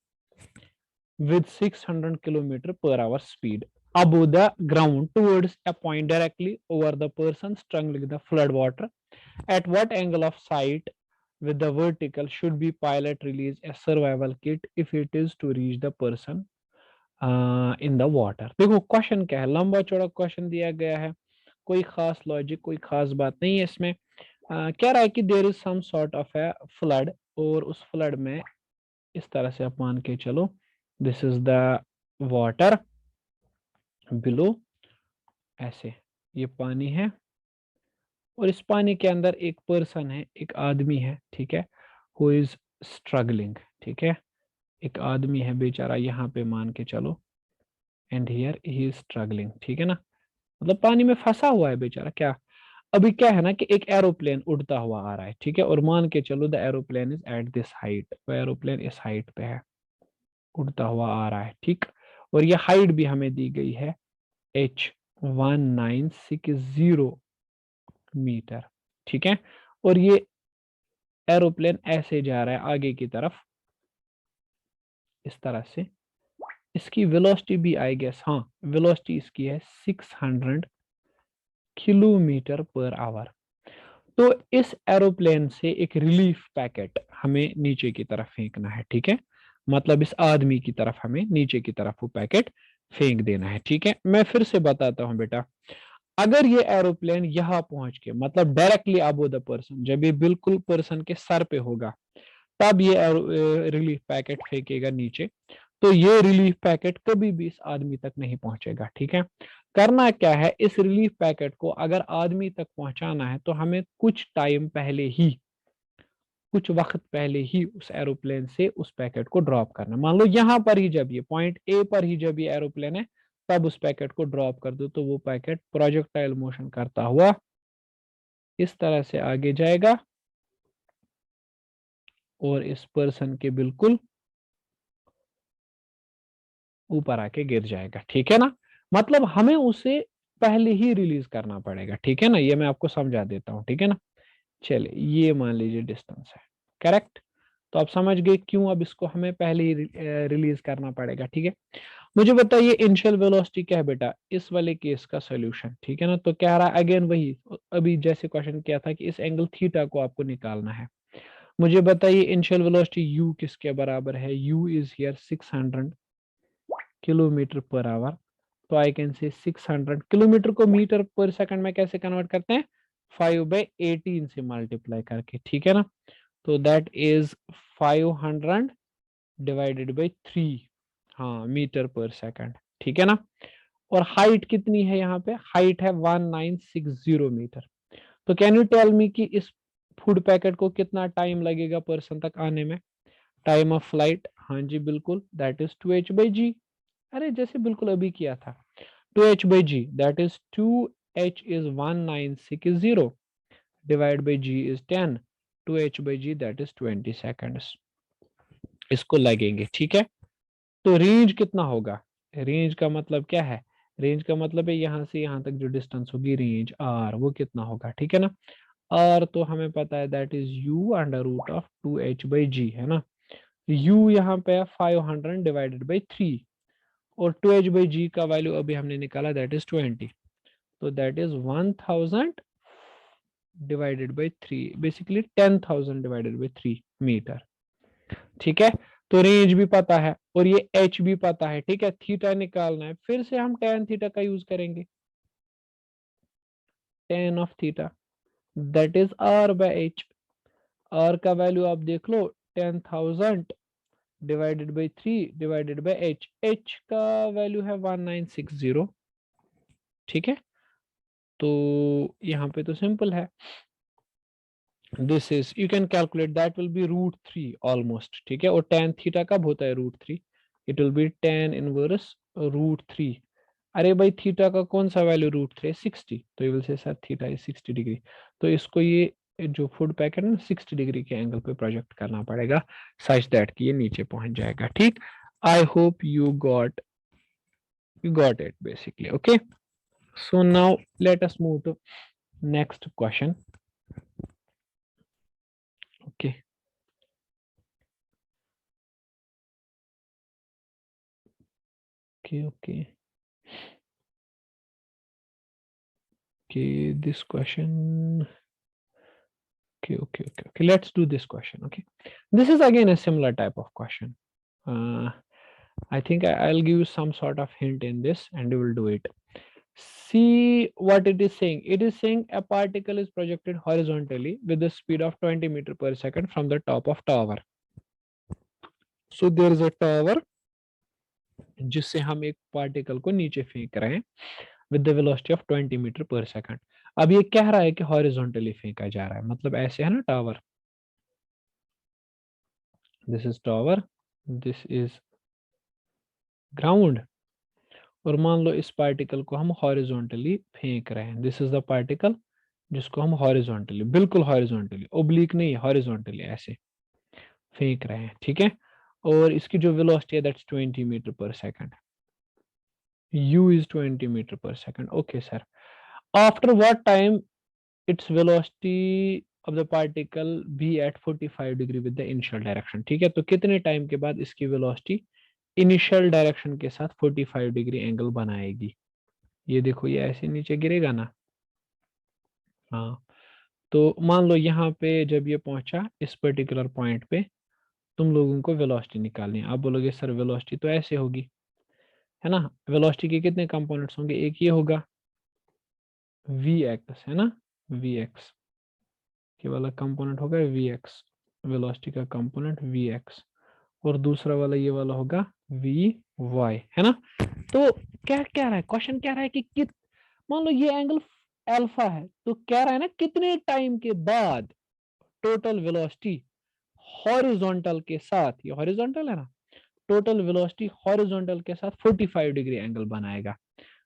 with 600 kilometer per hour speed above the ground towards a point directly over the person struggling the flood water. At what angle of sight with the vertical should be pilot release a survival kit if it is to reach the person in the water. देखो क्वेश्चन क्या है, लंबा चौड़ा क्वेश्चन दिया गया है, कोई खास लॉजिक कोई खास बात नहीं है इसमें। कह रहा है कि there is some sort of a flood, और उस फ्लड में इस तरह से आप मान के चलो, this is the water below, ऐसे ये पानी है, और इस पानी के अंदर एक पर्सन है, एक आदमी है, ठीक है, हु इज स्ट्रगलिंग, ठीक है, एक आदमी है बेचारा यहाँ पे मान के चलो, and here he is struggling, ठीक है ना, मतलब पानी में फंसा हुआ है बेचारा। क्या, अभी क्या है ना कि एक एरोप्लेन उड़ता हुआ आ रहा है, ठीक है, और मान के चलो the aeroplane is at this height, वो एरोप्लेन इस हाइट पे है, उड़ता हुआ आ रहा है, ठीक। और ये हाइट भी हमें दी गई है H1960 मीटर, ठीक है। और ये एरोप्लेन ऐसे जा रहा है आगे की तरफ इस तरह से, इसकी वेलोसिटी भी आई गेस, हाँ वेलोसिटी इसकी है 600 किलोमीटर पर आवर। तो इस एरोप्लेन से एक रिलीफ पैकेट हमें नीचे की तरफ फेंकना है, ठीक है। मतलब इस आदमी की तरफ हमें नीचे की तरफ वो पैकेट फेंक देना है, ठीक है। मैं फिर से बताता हूं बेटा, अगर ये एरोप्लेन यहां पहुंच के मतलब डायरेक्टली अबो द पर्सन, जब ये बिल्कुल पर्सन के सर पे होगा, तब ये रिलीफ पैकेट फेंकेगा नीचे, तो ये रिलीफ पैकेट कभी भी इस आदमी तक नहीं पहुंचेगा, ठीक है। करना क्या है, इस रिलीफ पैकेट को अगर आदमी तक पहुंचाना है तो हमें कुछ वक्त पहले ही उस एरोप्लेन से उस पैकेट को ड्रॉप करना। मान लो यहां पर ही जब ये पॉइंट ए पर ही जब ये एरोप्लेन है, तब उस पैकेट को ड्रॉप कर दो, तो वो पैकेट प्रोजेक्टाइल मोशन करता हुआ इस तरह से आगे जाएगा और इस पर्सन के बिल्कुल ऊपर आके गिर जाएगा, ठीक है ना। मतलब हमें उसे पहले ही रिलीज करना पड़ेगा, ठीक है ना। ये मैं आपको समझा देता हूँ, ठीक है ना। चलिए ये मान लीजिए डिस्टेंस है, करेक्ट। तो आप समझ गए क्यों अब इसको हमें पहले ही रिलीज करना पड़ेगा, ठीक है। मुझे बताइए इनिशियल वेलोसिटी क्या है बेटा, इस वाले केस का सोल्यूशन, ठीक है ना। तो क्या रहा, अगेन वही अभी जैसे क्वेश्चन किया था कि इस एंगल थीटा को आपको निकालना है। मुझे बताइए इनिशियल वेलोसिटी यू किसके बराबर है, you is here 600 kilometre per hour. तो आई कैन से 600 किलोमीटर को मीटर पर सेकंड में कैसे कन्वर्ट करते हैं, 5/18 से मल्टीप्लाई करके, ठीक है ना। तो दैट इज 500 डिवाइडेड बाई 3, हाँ मीटर पर सेकंड, ठीक है ना। और हाइट कितनी है, यहाँ पे हाइट है 1960 मीटर। तो कैन यू टेल मी कि इस फूड पैकेट को कितना टाइम लगेगा पर्सन तक आने में, टाइम ऑफ फ्लाइट, हाँ जी बिल्कुल, दैट इज 2h/g। अरे जैसे बिल्कुल अभी किया था, 2h/g, that is 2h is 1960 divide by g is 10, 2h/g that is 20 seconds इसको लगेंगे, ठीक है। तो रेंज कितना होगा, रेंज का मतलब क्या है, रेंज का मतलब है यहाँ से यहाँ तक जो डिस्टेंस होगी रेंज आर, वो कितना होगा, ठीक है ना। आर तो हमें पता है that is u under root of 2h/g, है ना। यू यहाँ पे है 500 डिवाइडेड बाई 3, और 2h/g का वैल्यू अभी हमने निकाला दैट इज 20, तो that is 1000 divided by 3, basically 10,000 divided by 3 meter, ठीक है। तो रेंज भी पता है और ये एच भी पता है, ठीक है। थीटा निकालना है, फिर से हम tan थीटा का यूज करेंगे, tan of theta that is R by H. R का वैल्यू आप देख लो, 10,000 divided by 3 divided by H, H का वैल्यू है 1960, ठीक है। तो यहाँ पे तो सिंपल है, this is you can calculate that will B √3 almost, ठीक है। और tan थीटा कब होता है √3, it will B tan inverse √3। अरे भाई थीटा का कौन सा वैल्यू √3 है, 60, तो you will say sir theta is 60 degree. तो इसको ये जो फूड पैकेट है ना 60 डिग्री के एंगल पे प्रोजेक्ट करना पड़ेगा, सच दैट कि ये नीचे पहुंच जाएगा, ठीक। I hope you got it basically, okay. So now let us move to next question, okay. Okay, okay, okay. This question. Okay, okay, okay, okay. Let's do this question. Okay, this is again a similar type of question. Uh, I think I'll give you some sort of hint in this, and you will do it. See what it is saying. It is saying a particle is projected horizontally with the speed of 20 meter per second from the top of tower. So there is a tower जिससे हम एक पार्टिकल को नीचे फेंक रहे हैं with the velocity of 20 meter per second. अब ये कह रहा है कि हॉरिजॉन्टली फेंका जा रहा है, मतलब ऐसे है ना tower, this is tower, this is ground, और मान लो इस पार्टिकल को हम हॉरिजॉन्टली फेंक रहे हैं, दिस इज द पार्टिकल जिसको हम हॉरिजॉन्टली, बिल्कुल हॉरिजॉन्टली, ओब्लिक नहीं, हॉरिजॉन्टली ऐसे फेंक रहे हैं, ठीक है। और इसकी जो वेलोसिटी है that's 20 meter per second, u is 20 meter per second, okay sir. After what time its velocity of the particle be at 45 degree with the initial direction, ठीक है। तो कितने टाइम के बाद इसकी वेलोसिटी इनिशियल डायरेक्शन के साथ 45 डिग्री एंगल बनाएगी। ये देखो ये ऐसे नीचे गिरेगा ना। हाँ, तो मान लो यहाँ पे जब ये पहुंचा इस पर्टिकुलर पॉइंट पे, तुम लोगों को वेलोसिटी निकालनी है। आप बोलोगे सर वेलोसिटी तो ऐसे होगी, है ना। वेलोसिटी के कितने कंपोनेंट्स होंगे, एक ये होगा वी एक्स, है ना, वी एक्स ये वाला कंपोनेंट होगा वी एक्स, वेलोसिटी का कंपोनेंट वी एक्स, और दूसरा वाला ये वाला होगा वी वाई, है ना। तो क्या क्या रहा है क्वेश्चन, क्या रहा है कि मान लो ये एंगल अल्फा है, तो कह रहा है ना कितने टाइम के बाद टोटल वेलोसिटी हॉरिजॉन्टल के साथ, ये हॉरिजॉन्टल है ना, टोटल वेलोसिटी हॉरिजॉन्टल के साथ 45 डिग्री एंगल बनाएगा।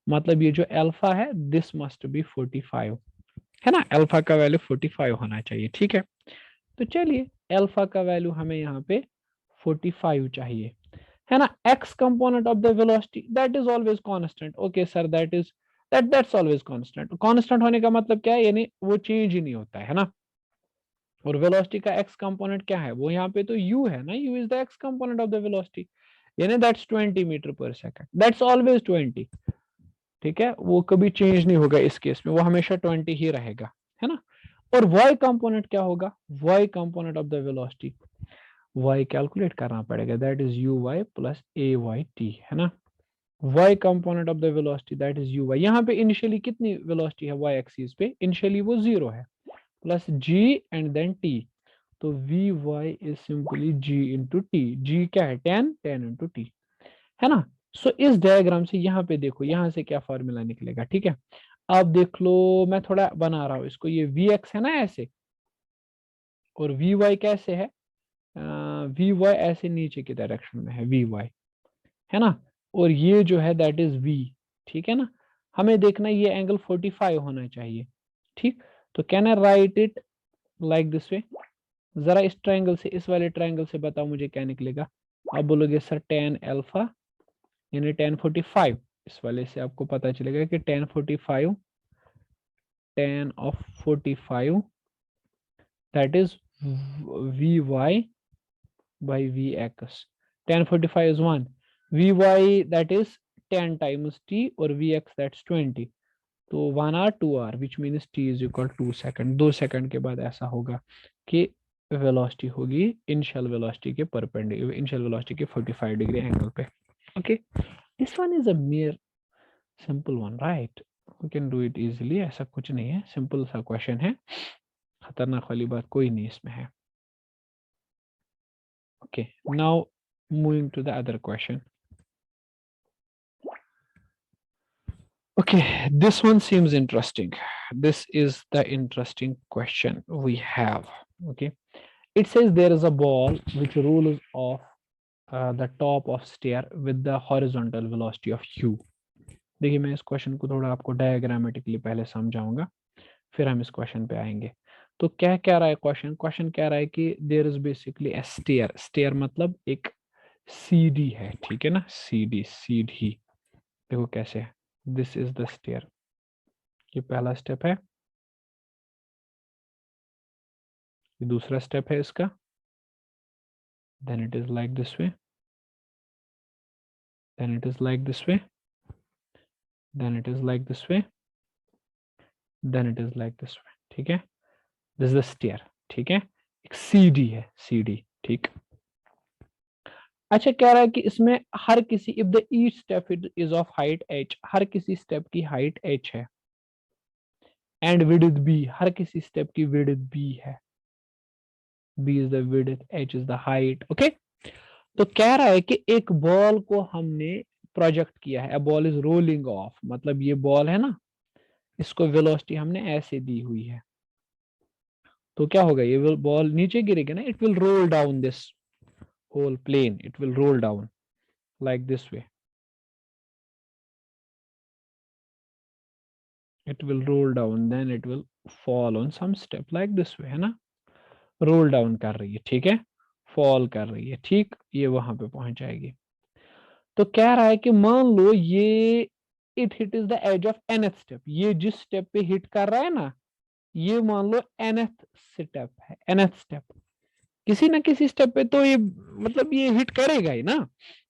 मतलब ये जो अल्फा है दिस मस्ट बी 45, है ना, अल्फा का वैल्यू 45 होना चाहिए, ठीक है। तो चलिए अल्फा का वैल्यू हमें यहाँ पे 45 चाहिए, है ना। X component of the velocity that is always constant. Okay sir, that's always constant. Constant होने का मतलब क्या है, यानी वो चेंज ही नहीं होता है ना। और वेलोसिटी का एक्स कंपोनेंट क्या है, वो यहाँ पे तो u है ना, u is the x component of the velocity, यानी that's 20 meter per second, that's always 20, ठीक है। वो कभी चेंज नहीं होगा इस केस में, वो हमेशा 20 ही रहेगा, है ना। और y कंपोनेंट क्या होगा, y component of the velocity, y calculate करना पड़ेगा, that is u y plus a y t, है ना। y component of the velocity that is u y, यहाँ पे इनिशियली कितनी वेलोसिटी है y एक्सिस पे, इनिशियली वो 0 है, plus g and then t, तो v y is simply g into t, g क्या है 10 इंटू टी, है ना। सो इस डायग्राम से यहाँ पे देखो, यहाँ से क्या फॉर्मूला निकलेगा, ठीक है। आप देख लो, मैं थोड़ा बना रहा हूँ इसको, ये वी एक्स है ना ऐसे, और वी वाई कैसे है, वी वाई ऐसे नीचे की डायरेक्शन में है वी वाई, है ना। और ये जो है दैट इज वी, ठीक है ना। हमें देखना ये एंगल 45 होना चाहिए, ठीक। तो can I right it like this वे, जरा इस ट्रायंगल से, इस वाले ट्रायंगल से बताओ मुझे क्या निकलेगा। आप बोलोगे सर टेन अल्फा यानी 1045, इस वाले से आपको पता चलेगा कि 1045, 10 of 45 that is v y by v x, 1045 is 1, vy that is 10 times t और vx that's 20, तो 1 hour 2 hour which means t is equal 2 second, 2 second के बाद ऐसा होगा कि वेलोसिटी होगी इनिशियल वेलोसिटी के परपेंडिकुलर, इनिशियल वेलोसिटी के 45 डिग्री एंगल पे। Okay, this one is a mere simple one, right, we can do it easily, ऐसा कुछ नहीं है, सिंपल सा क्वेश्चन है, खतरनाक वाली बात कोई नहीं इसमें है। Okay, now moving to the other question. Okay, this one seems interesting. This is the interesting question we have. Okay, it says there is a ball which rolls off the top of stair with the horizontal velocity of u. देखिए मैं इस क्वेश्चन को थोड़ा आपको डायग्रामेटिकली पहले समझाऊंगा, फिर हम इस क्वेश्चन पे आएंगे। तो क्या कह रहा है क्वेश्चन, क्वेश्चन कह रहा है कि there is basically a stair, stair मतलब एक सीढ़ी है, ठीक है ना, सीढ़ी, सीढ़ी देखो कैसे है, दिस इज द स्टेयर, ये पहला स्टेप है, ये दूसरा स्टेप है इसका, then it is like this way, then it is like this way, then it is like this way, then it is like this way, ठीक है। this is the stair, ठीक है, एक सीढ़ी है, सीढ़ी, ठीक। अच्छा कह रहा है कि इसमें हर किसी, if the each step is of height h, हर किसी स्टेप की हाइट h है, एंड विड्थ b, हर किसी स्टेप की विड्थ b है, b is the width, h is the height, okay. तो कह रहा है कि एक बॉल को हमने प्रोजेक्ट किया है, बॉल इज रोलिंग ऑफ, मतलब ये बॉल है ना, इसको वेलोसिटी हमने ऐसे दी हुई है, तो क्या होगा, ये बॉल नीचे गिरेगा ना, it will roll down this whole plane, it will roll down like this way, it will roll down, then it will fall on some step like this way, है ना, रोल डाउन कर रही है, ठीक है, फॉल कर रही है, ठीक, ये वहां पे पहुंच जाएगी। तो कह रहा है कि मान लो ये it hit is the edge of nth step, ये जिस स्टेप पे हिट कर रहा है ना, ये मान लो nth स्टेप है, nth स्टेप, किसी ना किसी स्टेप पे तो ये मतलब ये हिट करेगा ही ना।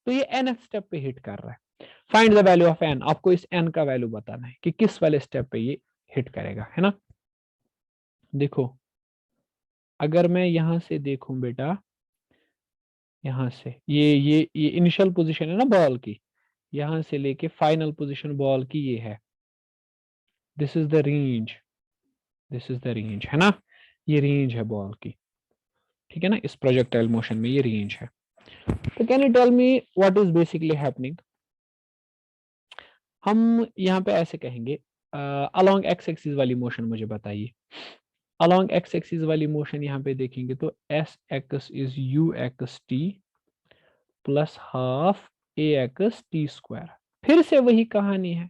तो ये nth स्टेप पे हिट कर रहा है। Find the value of n, आपको इस n का वैल्यू बताना है कि किस वाले स्टेप पे ये हिट करेगा, है ना। देखो अगर मैं यहां से देखूं बेटा, यहां से ये इनिशियल पोजीशन है ना बॉल की, यहां से लेके फाइनल पोजीशन बॉल की ये है, this is the range, this is the range, है ना, ये रेंज है बॉल की, ठीक है ना, इस प्रोजेक्टाइल मोशन में ये रेंज है। तो can you tell me what is basically happening. हम यहाँ पे ऐसे कहेंगे, अलोंग एक्स एक्सिस वाली मोशन मुझे बताइए। अलोंग एक्स एक्सिस वाली मोशन यहाँ पे देखेंगे तो s x is u x t plus half a x t square. फिर से वही कहानी है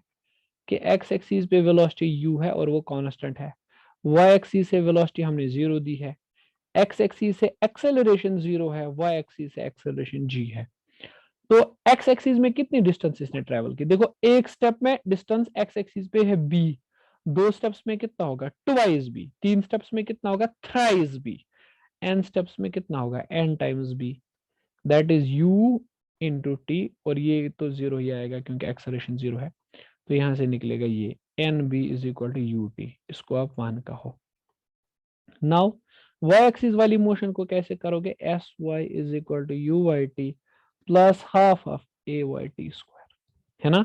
कि एक्स एक्सिस पे वेलोसिटी यू है और वो कांस्टेंट है, वाई एक्सिस से वेलोसिटी हमने जीरो दी है, एक्स एक्सिस से एक्सेलरेशन जीरो है, वाई एक्सिस से एक्सेलरेशन जी है। तो एक्स एक्सिस में कितनी डिस्टेंस इसने ट्रेवल की, देखो एक स्टेप में डिस्टेंस एक्स एक्सिस पे है बी, दो स्टेप्स में कितना होगा ट्वाइस बी, तीन स्टेप्स में कितना होगा थ्राइस बी, एन स्टेप्स में कितना होगा n times b, that is u into t, और ये तो जीरो ही आएगा क्योंकि एक्सेलरेशन जीरो है, तो यहां से निकलेगा ये n b is equal to u t, इसको आप वन कहो। नाउ वाई एक्सिस वाली मोशन को कैसे करोगे, s y is equal to u y t plus half of a y t square, है ना।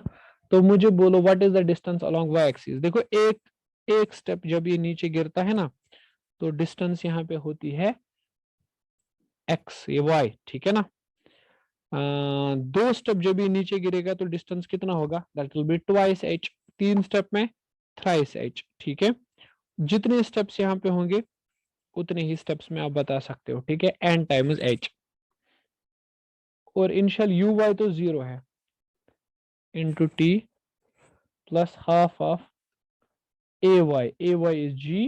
तो मुझे बोलो what is the distance along y axis. देखो एक एक स्टेप जब ये नीचे गिरता है ना, तो डिस्टेंस यहाँ पे होती है एक्स, ये वाई, ठीक है ना। दो स्टेप जब ये नीचे गिरेगा तो डिस्टेंस कितना होगा, that will be twice H, तीन स्टेप में थ्राइस एच, ठीक है। जितने स्टेप्स यहाँ पे होंगे उतने ही स्टेप्स में आप बता सकते हो, ठीक है, एन टाइम्स एच, और इनिशियल यू वाई तो जीरो है, into t plus half of a y is g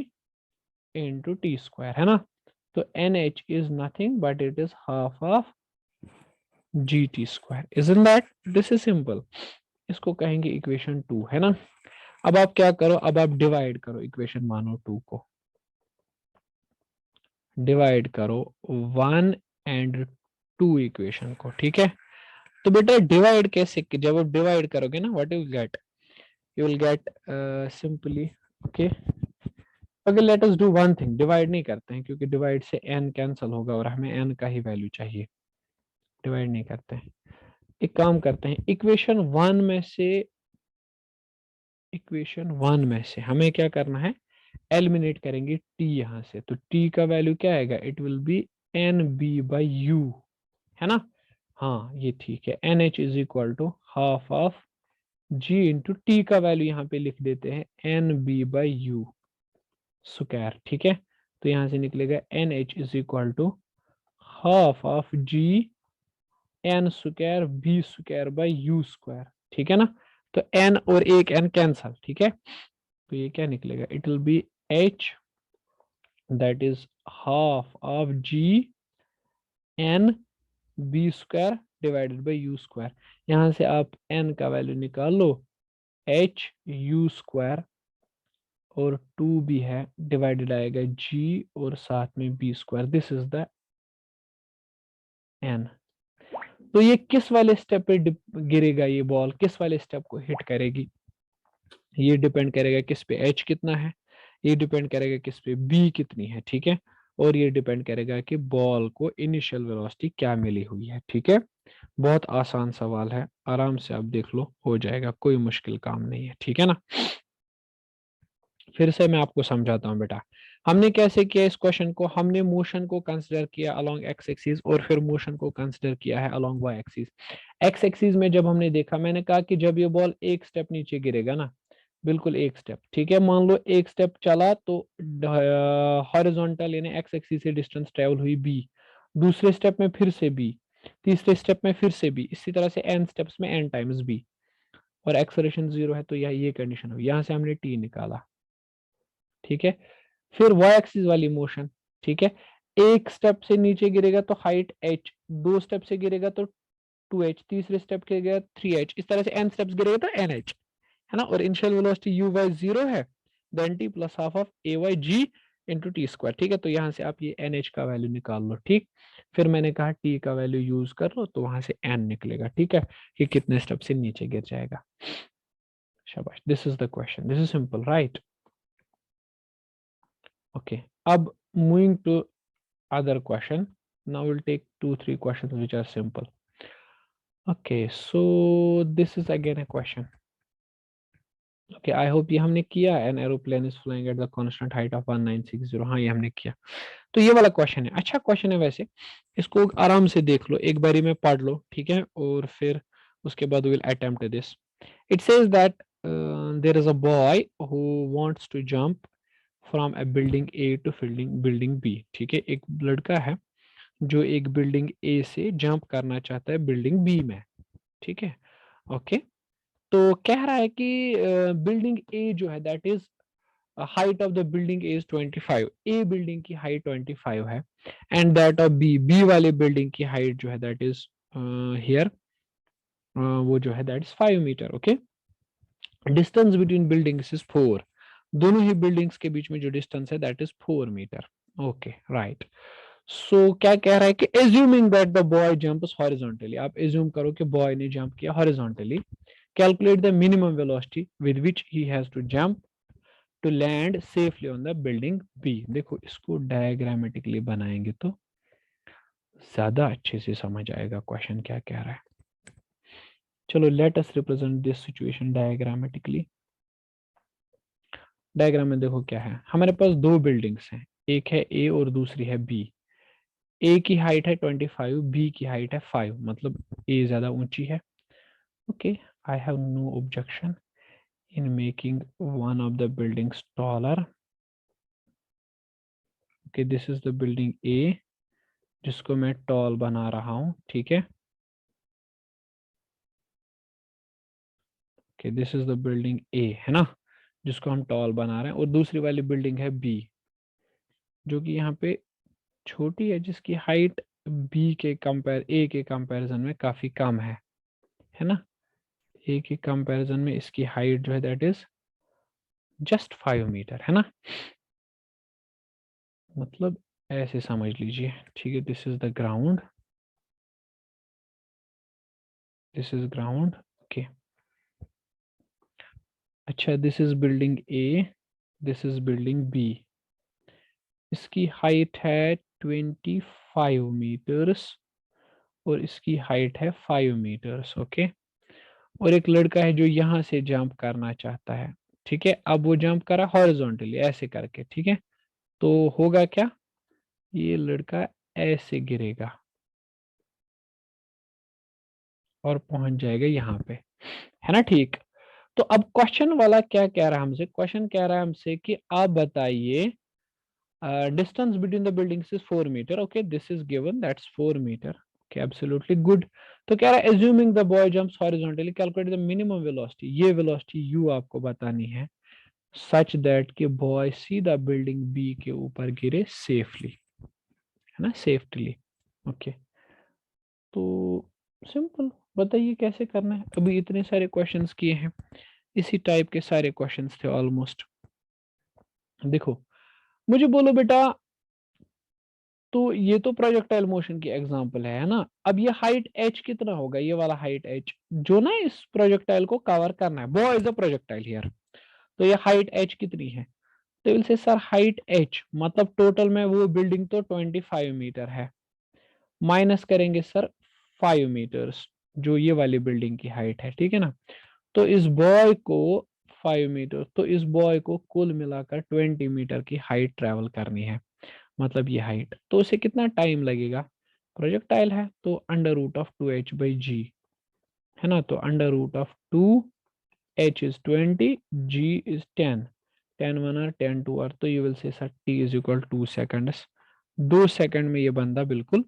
into t square, है ना। तो n h is nothing but it is half of g t square, isn't that, this is simple, इसको कहेंगे इक्वेशन 2, है ना। अब आप क्या करो, अब आप डिवाइड करो इक्वेशन 1 और 2 को, डिवाइड करो 1 एंड 2 इक्वेशन को, ठीक है। तो बेटा डिवाइड कैसे, जब आप डिवाइड करोगे ना, what you will get simply, okay. अगर let us do one thing, divide नहीं करते हैं क्योंकि डिवाइड से n कैंसिल होगा और हमें n का ही वैल्यू चाहिए, डिवाइड नहीं करते हैं। एक काम करते हैं, इक्वेशन वन में से हमें क्या करना है, एलिमिनेट करेंगे t यहां से, तो t का वैल्यू क्या आएगा, it will be n b by u, है ना। हाँ ये ठीक है, n h is equal to half of g into t का वैल्यू यहाँ पे लिख देते हैं n b by u square, ठीक है। तो यहां से निकलेगा n h is equal to half of g n square b square by u square, ठीक है ना। तो एन और एक एन कैंसल, ठीक है, तो ये क्या निकलेगा, it will be h that is half of g n b square divided by u square, यहां से आप एन का वैल्यू निकाल लो, एच यू स्क्वायर और 2 भी है, डिवाइडेड आएगा जी और साथ में b square, this is the n. तो ये किस वाले स्टेप पे गिरेगा, ये बॉल किस वाले स्टेप को हिट करेगी, ये डिपेंड करेगा किस पे एच कितना है, ये डिपेंड करेगा किस पे बी कितनी है, ठीक है, और ये डिपेंड करेगा कि बॉल को इनिशियल वेलोसिटी क्या मिली हुई है, ठीक है। बहुत आसान सवाल है, आराम से आप देख लो, हो जाएगा, कोई मुश्किल काम नहीं है, ठीक है ना। फिर से मैं आपको समझाता हूँ बेटा, हमने कैसे किया इस क्वेश्चन को, हमने मोशन को कंसिडर किया अलोंग एक्स एक्सिस और फिर मोशन को कंसिडर किया है along y axis. X axis में जब हमने देखा, मैंने कहा कि जब ये बॉल एक स्टेप नीचे गिरेगा ना, बिल्कुल एक स्टेप, ठीक है, मान लो एक स्टेप चला तो हॉरिजॉन्टल यानी एक्स एक्सिस से डिस्टेंस ट्रेवल हुई बी, दूसरे स्टेप में फिर से बी, तीसरे स्टेप में फिर से बी, इसी तरह से एन स्टेप्स में एन टाइम्स बी, और एक्सेलरेशन जीरो है, तो ये कंडीशन हुई, यहाँ से हमने टी निकाला, ठीक है। फिर वाई एक्सिस वाली मोशन, ठीक है, एक स्टेप से नीचे गिरेगा तो हाइट h, दो स्टेप से गिरेगा तो 2h, तीसरे स्टेप के गिरेगा 3h, इस तरह से n स्टेप्स गिरेगा तो nh, है ना, और initial velocity u y zero है, then t plus half of a y g into t square, ठीक है। तो यहाँ से आप ये एन एच का वैल्यू निकाल लो, ठीक। फिर मैंने कहा टी का वैल्यू यूज कर लो, तो वहां से एन निकलेगा, ठीक है, कि कितने स्टेप से नीचे गिर जाएगा। शाबाश, this is the question, this is simple, right. Okay, अब moving to other question. Now we'll take 2-3 questions which are simple. Okay, so this is again a question. Okay, I hope ये हमने किया, an aeroplane is flying at the constant height of 1960, हाँ ये हमने किया। तो ये वाला क्वेश्चन है, अच्छा क्वेश्चन है वैसे, इसको आराम से देख लो, एक बारी में पढ़ लो, ठीक है, और फिर उसके बाद will attempt this. It says that there is a boy who wants to jump from a building A to building B, ठीक है, एक लड़का है जो एक बिल्डिंग ए से जंप करना चाहता है बिल्डिंग बी में, ठीक है। ओके, तो कह रहा है कि बिल्डिंग ए जो है that is height of the building is 25, A building की हाइट 25 है, and that of B, B वाले बिल्डिंग की हाइट जो है दैट इज हियर, वो जो है that is 5 meter. Okay, distance between buildings is 4, दोनों ही बिल्डिंग्स के बीच में जो डिस्टेंस है that is 4 metre. Okay, right. So क्या कह रहा है कि assuming that the boy jumps horizontally, आप एज्यूम करो कि बॉय ने जंप किया horizontally, calculate the minimum velocity with which he has to jump to land safely on the building B. देखो इसको डायग्रामेटिकली बनाएंगे तो ज्यादा अच्छे से समझ आएगा क्वेश्चन क्या कह रहा है। चलो let us represent this situation diagrammatically. Diagram में देखो क्या है, हमारे पास दो बिल्डिंग्स हैं, एक है ए और दूसरी है बी। ए की हाइट है 25, बी की हाइट है 5, मतलब ए ज्यादा ऊंची है। Okay, I have no objection in making one of the buildings taller. Okay, this is the building A जिसको मैं टॉल बना रहा हूं, ठीक है। Okay, this is the building A, है ना, जिसको हम टॉल बना रहे हैं, और दूसरी वाली बिल्डिंग है बी जो कि यहाँ पे छोटी है, जिसकी हाइट बी के कंपेयर ए के कंपैरिजन में काफी कम है ना। ए के कंपैरिजन में इसकी हाइट जो है दैट इज जस्ट 5 मीटर, है ना, मतलब ऐसे समझ लीजिए, ठीक है। This is the ground, this is ground. Okay, अच्छा, this is building A, this is building B, इसकी हाइट है 25 मीटर्स और इसकी हाइट है 5 मीटर्स। ओके, और एक लड़का है जो यहाँ से जंप करना चाहता है, ठीक है। अब वो जंप करा हॉरिजॉन्टली ऐसे करके, ठीक है, तो होगा क्या, ये लड़का ऐसे गिरेगा और पहुंच जाएगा यहाँ पे, है ना, ठीक। तो अब क्वेश्चन वाला क्या कह रहा है हमसे, क्वेश्चन कह रहा है हमसे कि आप बताइए distance between the buildings is 4 metre. Okay, this is given that's 4 metre. Okay, absolutely good. तो कह रहा है assuming the boy jumps horizontally calculate the minimum velocity, ये वेलोसिटी यू आपको बतानी है, सच दैट कि बॉय सीधा बिल्डिंग बी के ऊपर गिरे सेफली, है ना, सेफ्टली। ओके, तो सिंपल, बताइए कैसे करना है। अभी इतने सारे क्वेश्चंस किए हैं, इसी टाइप के सारे क्वेश्चंस थे ऑलमोस्ट। देखो, मुझे बोलो बेटा, तो ये तो प्रोजेक्टाइल मोशन की एग्जांपल है ना। अब ये हाइट एच कितना होगा, ये वाला हाइट एच जो ना इस प्रोजेक्टाइल को कवर करना है, boy is a projectile here, तो ये हाइट एच कितनी है, तो will say sir height H मतलब टोटल में वो बिल्डिंग तो 25 मीटर है, माइनस करेंगे सर 5 मीटर्स जो ये वाली बिल्डिंग की हाइट है, ठीक है ना। तो इस बॉय को 5 मीटर, तो इस बॉय को कुल मिलाकर 20 मीटर की हाइट ट्रेवल करनी है, मतलब ये हाइट, तो उसे कितना टाइम लगेगा, प्रोजेक्टाइल है तो अंडर रूट ऑफ 2h/g, है ना, तो under root of 2h is 20, g is 10, 10 1 are 10 2 are, तो you will say sir t is equal 2 seconds, 2 second में ये बंदा बिल्कुल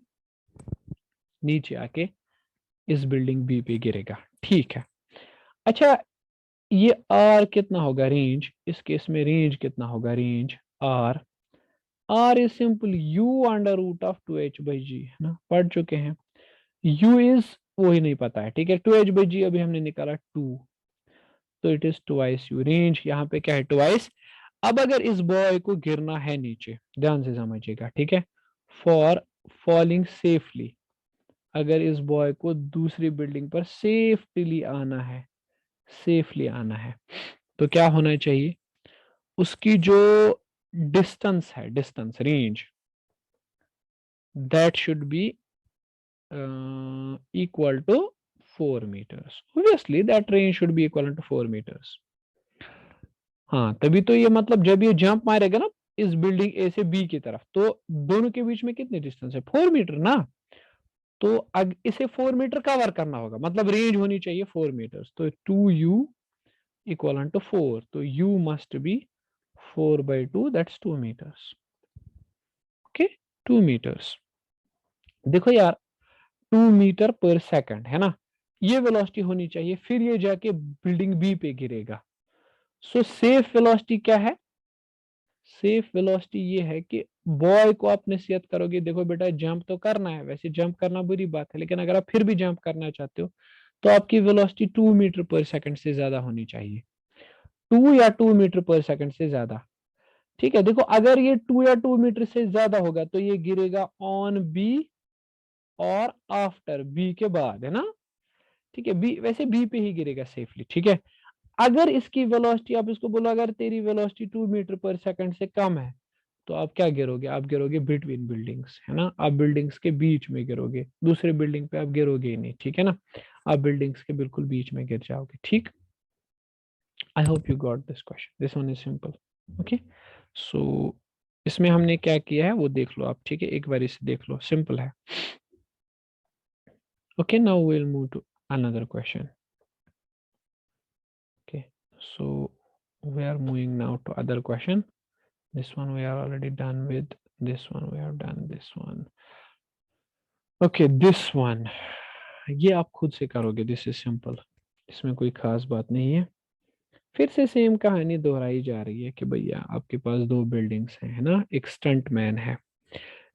नीचे आके इस बिल्डिंग बी पे गिरेगा, ठीक है। अच्छा, ये आर कितना होगा रेंज, इस केस में रेंज कितना होगा, range R, R is simple u under root of 2h/g, है ना, पढ़ चुके हैं। यू इज वही नहीं पता है, ठीक है, 2h/g अभी हमने निकाला 2, तो it is twice you, range यहाँ पे क्या है ट्वाइस अब अगर इस बॉय को गिरना है नीचे, ध्यान से समझिएगा, ठीक है, फॉर फॉलिंग सेफली, अगर इस बॉय को दूसरी बिल्डिंग पर सेफली आना है, सेफली आना है, तो क्या होना चाहिए, उसकी जो डिस्टेंस है, distance range, that should be equal to 4 meters. Obviously that range should be equivalent to 4 meters. हाँ, तभी तो ये मतलब जब ये जंप मारेगा ना इस बिल्डिंग ए से बी की तरफ, तो दोनों के बीच में कितनी डिस्टेंस है, 4 मीटर ना। तो इसे 4 मीटर कवर करना होगा, मतलब रेंज होनी चाहिए 4 मीटर्स, तो 2u इक्वल टू 4, तो u must be 4/2, that's 2 meters. Okay, 2 meters। देखो यार, 2 मीटर पर सेकंड है ना, ये वेलोसिटी होनी चाहिए, फिर ये जाके बिल्डिंग बी पे गिरेगा। सो सेफ वेलोसिटी क्या है, सेफ वेलोसिटी ये है कि बॉय को आप नसीहत करोगे, देखो बेटा जंप तो करना है, वैसे जंप करना बुरी बात है, लेकिन अगर आप फिर भी जंप करना चाहते हो तो आपकी वेलोसिटी 2 मीटर पर सेकंड से ज्यादा होनी चाहिए, 2 या 2 मीटर पर सेकंड से ज्यादा। ठीक है, देखो अगर ये 2 या 2 मीटर से ज्यादा होगा तो ये गिरेगा ऑन बी और आफ्टर बी के बाद, है ना। ठीक है, बी, वैसे बी पे ही गिरेगा सेफली, ठीक है। अगर इसकी वेलोसिटी, आप इसको बोलो अगर तेरी वेलोसिटी 2 मीटर पर सेकंड से कम है, तो आप क्या गिरोगे, आप गिरोगे बिटवीन बिल्डिंग्स, है ना, आप बिल्डिंग्स के बीच में गिरोगे, दूसरे बिल्डिंग पे आप गिरोगे ही नहीं, ठीक है ना, आप बिल्डिंग्स के बिल्कुल बीच में गिर जाओगे, ठीक। I hope you got this question, this one is simple. Okay, so इसमें हमने क्या किया है वो देख लो आप, ठीक है, एक बार इसे देख लो, सिंपल है। Okay, now we will move to another question. Okay, so we are moving now to other question. This one we are already done with, this one we have done, this one. Okay, this one, ये आप खुद से करोगे, दिस इज सिंपल, इसमें कोई खास बात नहीं है। फिर से सेम कहानी दोहराई जा रही है कि भैया आपके पास दो बिल्डिंग्स हैं, है ना, एक स्टंट मैन है,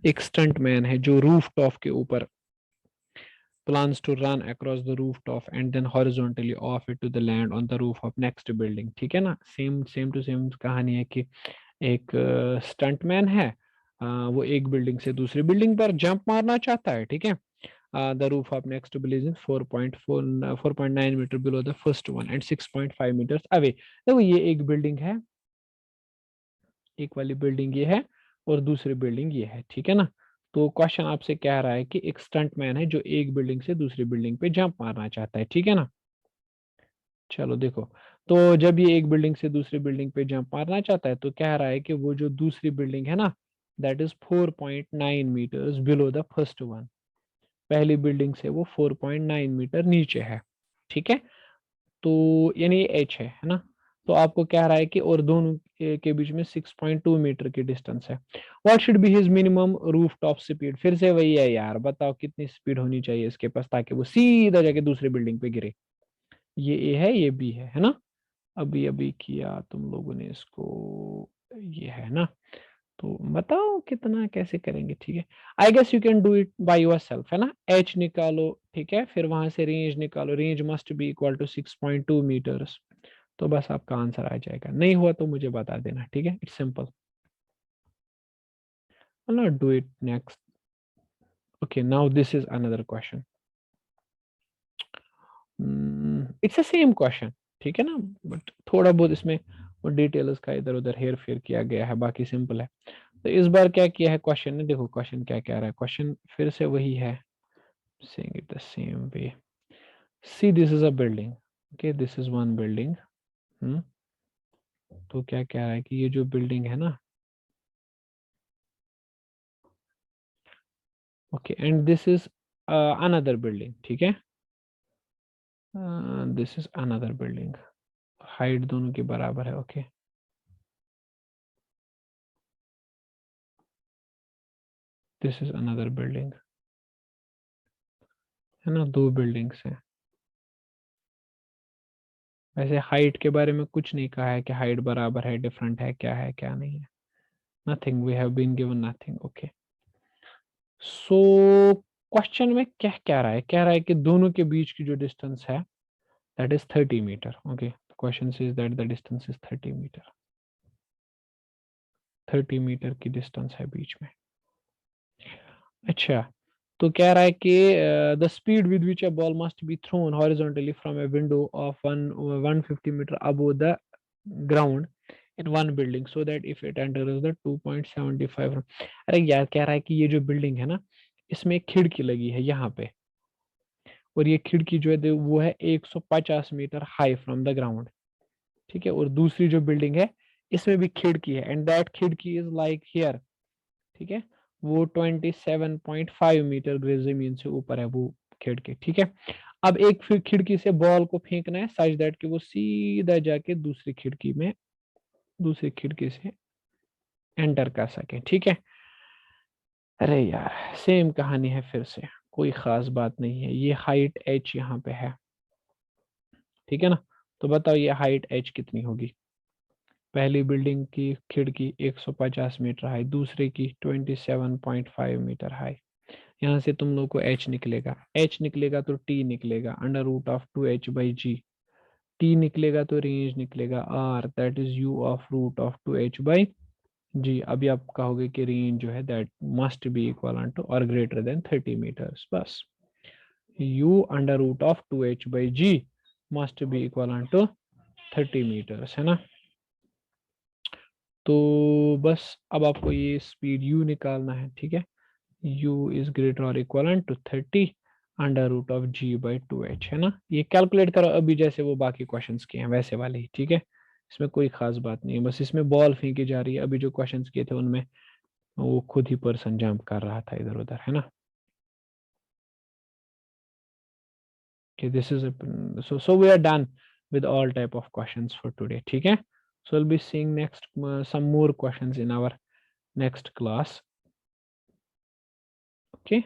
एक स्टंट मैन है जो रूफ टॉप के ऊपर plans to run across the rooftop and then horizontally off it to the land on the roof of next building, ठीक है ना, सेम टू सेम कहानी है कि एक स्टंटमैन है, वो एक बिल्डिंग से दूसरी बिल्डिंग पर जंप मारना चाहता है, ठीक है, the roof of next building 4.9 meter below the first one and 6.5 meters away. देखो ये एक बिल्डिंग है, एक वाली बिल्डिंग ये है और दूसरी बिल्डिंग ये है, ठीक है ना। तो क्वेश्चन आपसे कह रहा है कि एक स्टंटमैन है जो एक बिल्डिंग से दूसरी बिल्डिंग पे जंप मारना चाहता है, ठीक है ना। चलो देखो, तो जब ये एक बिल्डिंग से दूसरी बिल्डिंग पे जंप मारना चाहता है तो कह रहा है कि वो जो दूसरी बिल्डिंग है ना, that is 4.9 meters below the first one, पहली बिल्डिंग से वो 4.9 मीटर नीचे है, ठीक है। तो यानी ये एच है ना। तो आपको कह रहा है कि और दोनों के बीच में 6.2 मीटर की डिस्टेंस है। What should be his minimum roof top speed, फिर से वही है यार, बताओ कितनी स्पीड होनी चाहिए इसके पास ताकि वो सीधा जाके दूसरी बिल्डिंग पे गिरे। ये ए है, ये बी है ना। अभी अभी किया तुम लोगों ने इसको, ये है ना। तो बताओ कितना कैसे करेंगे, ठीक है। I guess you can do it by yourself, है ना। एच निकालो, ठीक है, फिर वहां से रेंज निकालो, range must be equal to 6.2 meters, तो बस आपका आंसर आ जाएगा, नहीं हुआ तो मुझे बता देना, ठीक है, it's simple. I'll not do it next. Okay, now this is another question. It's the same question, ठीक है ना, बट थोड़ा बहुत इसमें वो डिटेल्स का इधर उधर हेर फेर किया गया है, बाकी सिंपल है। तो इस बार क्या किया है क्वेश्चन ने, देखो क्वेश्चन क्या कह रहा है, क्वेश्चन फिर से वही है, saying it the same way. See, this is a building. Okay, this is one building. हम्म, तो क्या कह रहा है कि ये जो बिल्डिंग है ना, okay, and this is another building, ठीक है, this is another building, height दोनों के बराबर है, okay. This is another building, है ना, दो बिल्डिंग्स हैं। वैसे हाइट के बारे में कुछ नहीं कहा है कि हाइट बराबर है, डिफरेंट है क्या नहीं है, nothing, we have been given nothing, okay. So question में क्या कह रहा है, कह रहा है कि दोनों के बीच की जो डिस्टेंस है that is 30 meter, okay. Question says that the distance is 30 meter. 30 meter की डिस्टेंस है बीच में। अच्छा, तो कह रहा है कि the speed with which a ball must be thrown horizontally from a window of 150 meter above the ground in one building so that if it enters the 2.75। अरे यार, कह रहा है कि ये जो बिल्डिंग है ना, इसमें एक खिड़की लगी है यहाँ पे, और ये खिड़की जो है वो है 150 meter high from the ground. ठीक है, और दूसरी जो बिल्डिंग है इसमें भी खिड़की है, एंड दैट खिड़की इज लाइक हियर। ठीक है, वो 27.5 मीटर जमीन से ऊपर है वो खिड़की। ठीक है, अब एक फिर खिड़की से बॉल को फेंकना है सच दैट कि वो सीधा जाके दूसरी खिड़की से एंटर कर सके। ठीक है, अरे यार, सेम कहानी है फिर से, कोई खास बात नहीं है। ये हाइट एच यहाँ पे है, ठीक है ना। तो बताओ ये हाइट एच कितनी होगी। पहली बिल्डिंग की खिड़की 150 मीटर हाई, दूसरे की 27.5 मीटर हाई। यहाँ से तुम लोग को एच निकलेगा, एच निकलेगा तो टी निकलेगा, under root of 2h/g। T निकलेगा तो रेंज निकलेगा R, that is u of root of 2h/g। अभी आप कहोगे कि रेंज जो है that must be equal to और ग्रेटर देन 30 मीटर्स। बस u under root of 2h/g must be equal to 30 meters, है ना। तो बस अब आपको ये स्पीड u निकालना है। ठीक है, u इज ग्रेटर और equal to 30 under root of g/2h, है ना। ये कैलकुलेट करो अभी जैसे वो बाकी क्वेश्चंस किए हैं वैसे वाले ही। ठीक है, इसमें कोई खास बात नहीं है, बस इसमें बॉल फेंकी जा रही है। अभी जो क्वेश्चंस किए थे उनमें वो खुद ही पर्सन जंप कर रहा था इधर उधर, है ना। कि this is so we are done with all type of questions for today। ठीक है, so we'll be seeing next some more questions in our next class। okay।